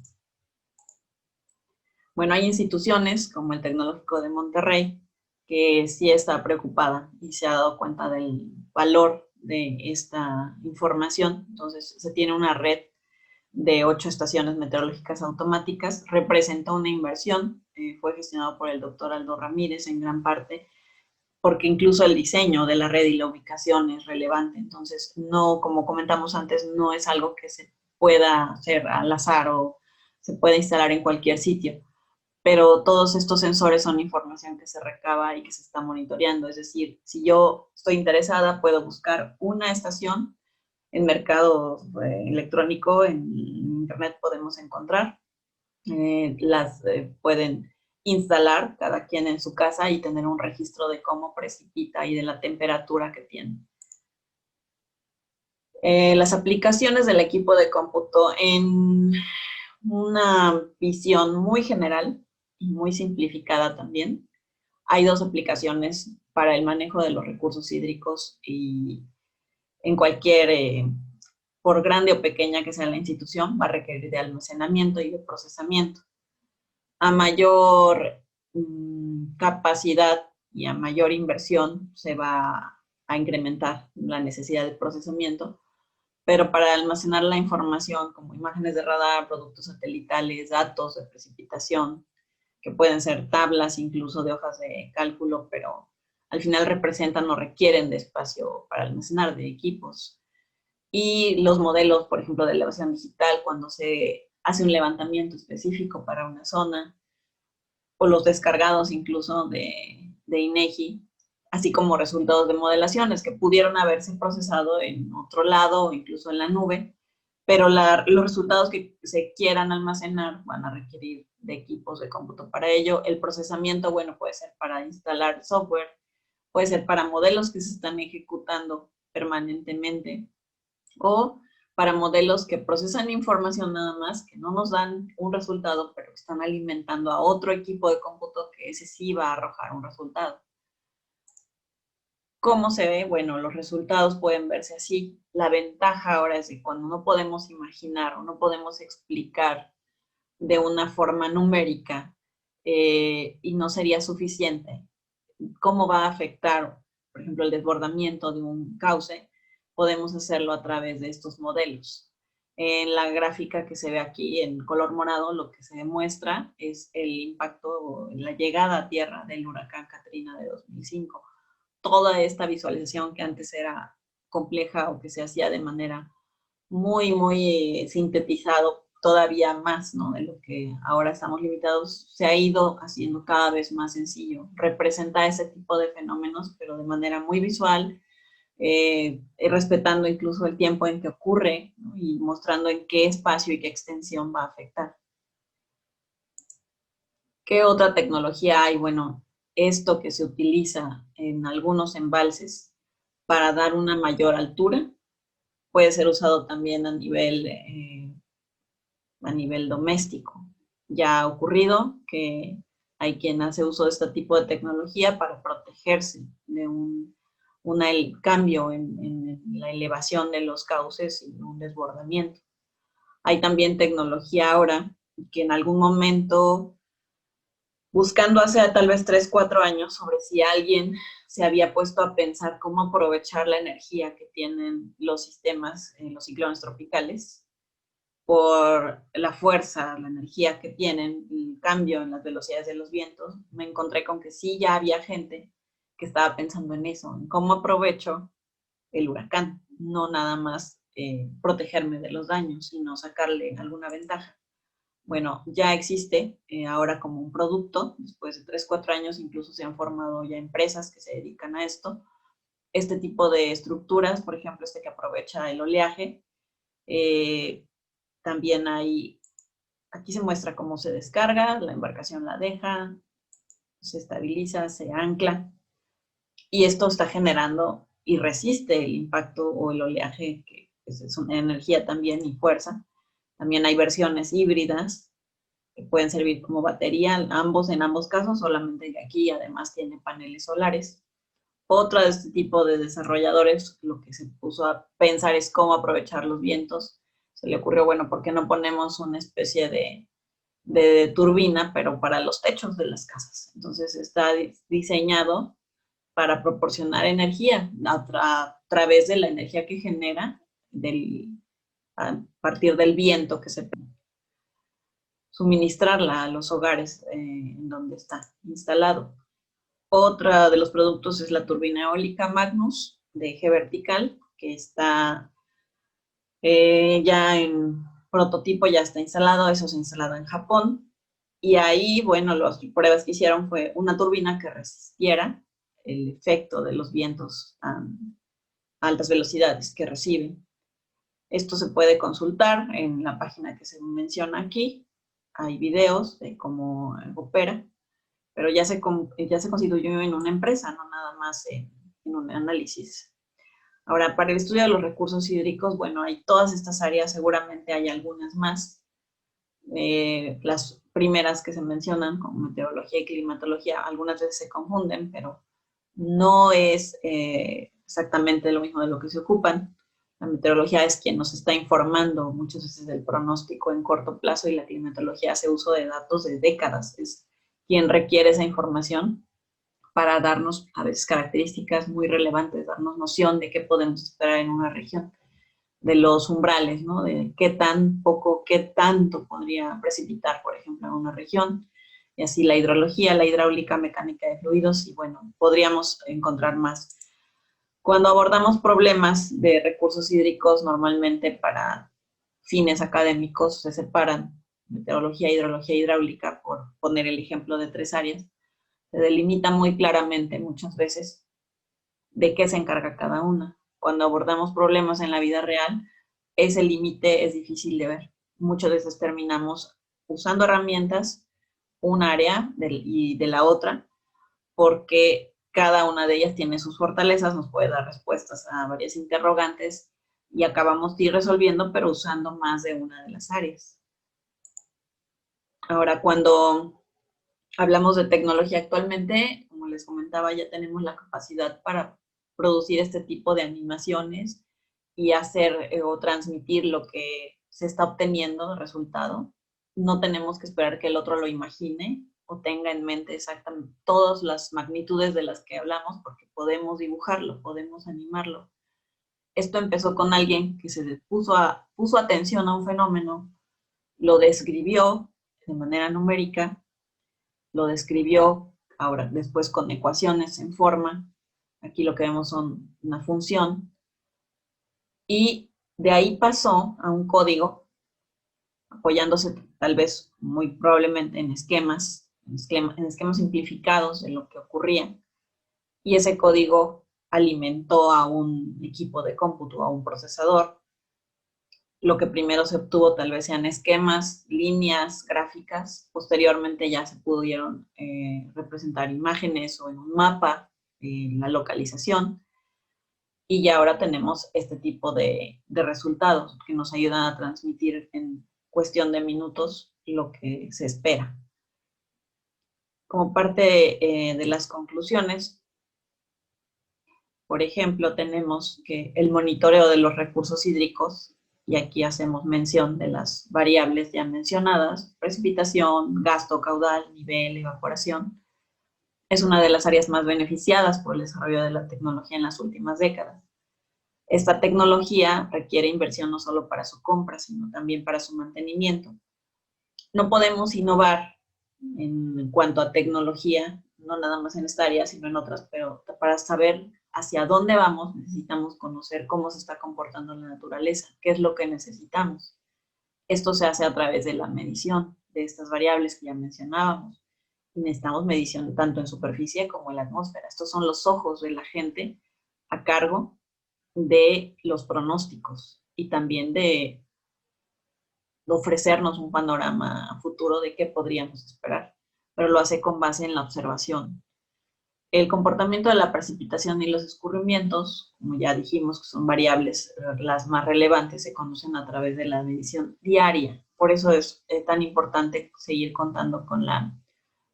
Bueno, hay instituciones como el Tecnológico de Monterrey que sí está preocupada y se ha dado cuenta del valor de esta información. Entonces, se tiene una red de 8 estaciones meteorológicas automáticas. Representa una inversión, fue gestionado por el doctor Aldo Ramírez en gran parte, porque incluso el diseño de la red y la ubicación es relevante. Entonces, no, como comentamos antes, no es algo que se pueda hacer al azar o se pueda instalar en cualquier sitio. Pero todos estos sensores son información que se recaba y que se está monitoreando. Es decir, si yo estoy interesada, puedo buscar una estación en mercado electrónico, en internet podemos encontrar. Las pueden instalar cada quien en su casa y tener un registro de cómo precipita y de la temperatura que tiene. Las aplicaciones del equipo de cómputo en una visión muy general y muy simplificada también. Hay 2 aplicaciones para el manejo de los recursos hídricos y en cualquier, por grande o pequeña que sea la institución, va a requerir de almacenamiento y de procesamiento. A mayor capacidad y a mayor inversión se va a incrementar la necesidad de procesamiento, pero para almacenar la información como imágenes de radar, productos satelitales, datos de precipitación, que pueden ser tablas incluso de hojas de cálculo, pero al final representan o requieren de espacio para almacenar, de equipos. Y los modelos, por ejemplo, de elevación digital, cuando se hace un levantamiento específico para una zona, o los descargados incluso de INEGI, así como resultados de modelaciones que pudieron haberse procesado en otro lado o incluso en la nube, pero los resultados que se quieran almacenar van a requerir de equipos de cómputo para ello. El procesamiento, bueno, puede ser para instalar software, puede ser para modelos que se están ejecutando permanentemente o para modelos que procesan información nada más, que no nos dan un resultado, pero que están alimentando a otro equipo de cómputo que ese sí va a arrojar un resultado. ¿Cómo se ve? Bueno, los resultados pueden verse así. La ventaja ahora es que cuando no podemos imaginar o no podemos explicar de una forma numérica y no sería suficiente, cómo va a afectar, por ejemplo, el desbordamiento de un cauce, podemos hacerlo a través de estos modelos. En la gráfica que se ve aquí en color morado, lo que se demuestra es el impacto, la llegada a tierra del huracán Katrina de 2005. Toda esta visualización que antes era compleja o que se hacía de manera muy sintetizado, todavía más, ¿no? De lo que ahora estamos limitados, se ha ido haciendo cada vez más sencillo. Representa ese tipo de fenómenos, pero de manera muy visual, respetando incluso el tiempo en que ocurre, ¿no? Y mostrando en qué espacio y qué extensión va a afectar. ¿Qué otra tecnología hay? Bueno, esto que se utiliza en algunos embalses para dar una mayor altura, puede ser usado también a nivel doméstico. Ya ha ocurrido que hay quien hace uso de este tipo de tecnología para protegerse de un cambio en la elevación de los cauces y un desbordamiento. Hay también tecnología ahora que en algún momento, buscando hace tal vez 3, 4 años, sobre si alguien se había puesto a pensar cómo aprovechar la energía que tienen los sistemas, los ciclones tropicales, por la fuerza, la energía que tienen, el cambio en las velocidades de los vientos, me encontré con que sí ya había gente que estaba pensando en eso, en cómo aprovecho el huracán, no nada más protegerme de los daños, sino sacarle alguna ventaja. Bueno, ya existe ahora como un producto, después de 3, 4 años incluso se han formado ya empresas que se dedican a esto. Este tipo de estructuras, por ejemplo, este que aprovecha el oleaje, también hay, aquí se muestra cómo se descarga, la embarcación la deja, se estabiliza, se ancla, y esto está generando y resiste el impacto o el oleaje, que es una energía también y fuerza. También hay versiones híbridas que pueden servir como batería, en ambos casos, solamente que aquí además tiene paneles solares. Otro de este tipo de desarrolladores lo que se puso a pensar es cómo aprovechar los vientos. Se le ocurrió, bueno, ¿por qué no ponemos una especie de turbina, pero para los techos de las casas? Entonces está diseñado para proporcionar energía a través de la energía que genera a partir del viento que se suministrarla a los hogares en donde está instalado. Otra de los productos es la turbina eólica Magnus de eje vertical, que está ya en prototipo, ya está instalado, eso se ha instalado en Japón. Y ahí, bueno, las pruebas que hicieron fue una turbina que resistiera el efecto de los vientos a altas velocidades que reciben. Esto se puede consultar en la página que se menciona aquí. Hay videos de cómo opera, pero ya se constituyó en una empresa, no nada más en un análisis. Ahora, para el estudio de los recursos hídricos, bueno, hay todas estas áreas, seguramente hay algunas más. Las primeras que se mencionan, como meteorología y climatología, algunas veces se confunden, pero no es exactamente lo mismo de lo que se ocupan. La meteorología es quien nos está informando muchas veces del pronóstico en corto plazo y la climatología hace uso de datos de décadas. Es quien requiere esa información para darnos a veces características muy relevantes, darnos noción de qué podemos esperar en una región, de los umbrales, ¿no? De qué tan poco, qué tanto podría precipitar, por ejemplo, en una región, y así la hidrología, la hidráulica, mecánica de fluidos, y bueno, podríamos encontrar más. Cuando abordamos problemas de recursos hídricos, normalmente para fines académicos se separan meteorología, hidrología, hidráulica, por poner el ejemplo de 3 áreas. Se delimita muy claramente muchas veces de qué se encarga cada una. Cuando abordamos problemas en la vida real, ese límite es difícil de ver. Muchas veces terminamos usando herramientas, un área y de la otra, porque cada una de ellas tiene sus fortalezas, nos puede dar respuestas a varias interrogantes y acabamos de ir resolviendo, pero usando más de una de las áreas. Ahora, cuando hablamos de tecnología actualmente, como les comentaba, ya tenemos la capacidad para producir este tipo de animaciones y hacer o transmitir lo que se está obteniendo de resultado. No tenemos que esperar que el otro lo imagine o tenga en mente exactamente todas las magnitudes de las que hablamos, porque podemos dibujarlo, podemos animarlo. Esto empezó con alguien que se puso atención a un fenómeno, lo describió de manera numérica, lo describió ahora después con ecuaciones en forma. Aquí lo que vemos son una función. Y de ahí pasó a un código, apoyándose tal vez muy probablemente en esquemas simplificados de lo que ocurría. Y ese código alimentó a un equipo de cómputo, a un procesador. Lo que primero se obtuvo tal vez sean esquemas, líneas, gráficas. Posteriormente ya se pudieron representar imágenes o en un mapa, la localización. Y ya ahora tenemos este tipo de resultados que nos ayudan a transmitir en cuestión de minutos lo que se espera. Como parte de las conclusiones, por ejemplo, tenemos que el monitoreo de los recursos hídricos, y aquí hacemos mención de las variables ya mencionadas, precipitación, gasto caudal, nivel, evaporación, es una de las áreas más beneficiadas por el desarrollo de la tecnología en las últimas décadas. Esta tecnología requiere inversión no solo para su compra, sino también para su mantenimiento. No podemos innovar en cuanto a tecnología, no nada más en esta área, sino en otras, pero para saber hacia dónde vamos, necesitamos conocer cómo se está comportando la naturaleza, qué es lo que necesitamos. Esto se hace a través de la medición de estas variables que ya mencionábamos. Y necesitamos medición tanto en superficie como en la atmósfera. Estos son los ojos de la gente a cargo de los pronósticos y también de ofrecernos un panorama futuro de qué podríamos esperar, pero lo hace con base en la observación. El comportamiento de la precipitación y los escurrimientos, como ya dijimos, que son variables las más relevantes, se conocen a través de la medición diaria. Por eso es tan importante seguir contando con la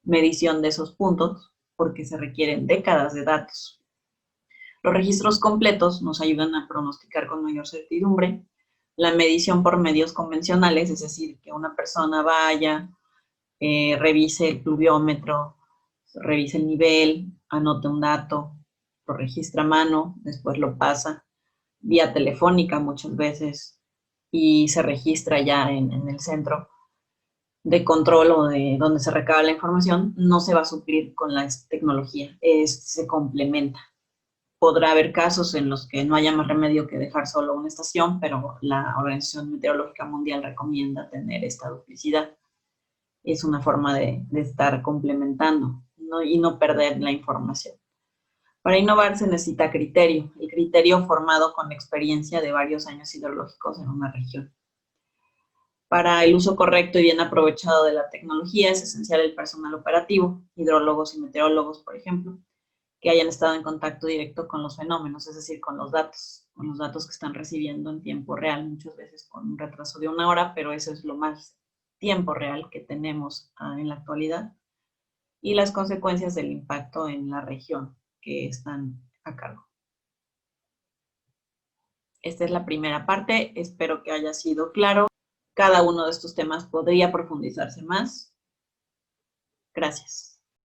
medición de esos puntos, porque se requieren décadas de datos. Los registros completos nos ayudan a pronosticar con mayor certidumbre. La medición por medios convencionales, es decir, que una persona vaya, revise el pluviómetro, revise el nivel, anote un dato, lo registra a mano, después lo pasa vía telefónica muchas veces y se registra ya en el centro de control o de donde se recaba la información, no se va a suplir con la tecnología, se complementa. Podrá haber casos en los que no haya más remedio que dejar solo una estación, pero la Organización Meteorológica Mundial recomienda tener esta duplicidad. Es una forma de estar complementando, ¿no? Y no perder la información. Para innovar se necesita criterio, el criterio formado con la experiencia de varios años hidrológicos en una región. Para el uso correcto y bien aprovechado de la tecnología es esencial el personal operativo, hidrólogos y meteorólogos, por ejemplo, que hayan estado en contacto directo con los fenómenos, es decir, con los datos que están recibiendo en tiempo real, muchas veces con un retraso de 1 hora, pero eso es lo más tiempo real que tenemos en la actualidad, y las consecuencias del impacto en la región que están a cargo. Esta es la primera parte, espero que haya sido claro. Cada uno de estos temas podría profundizarse más. Gracias.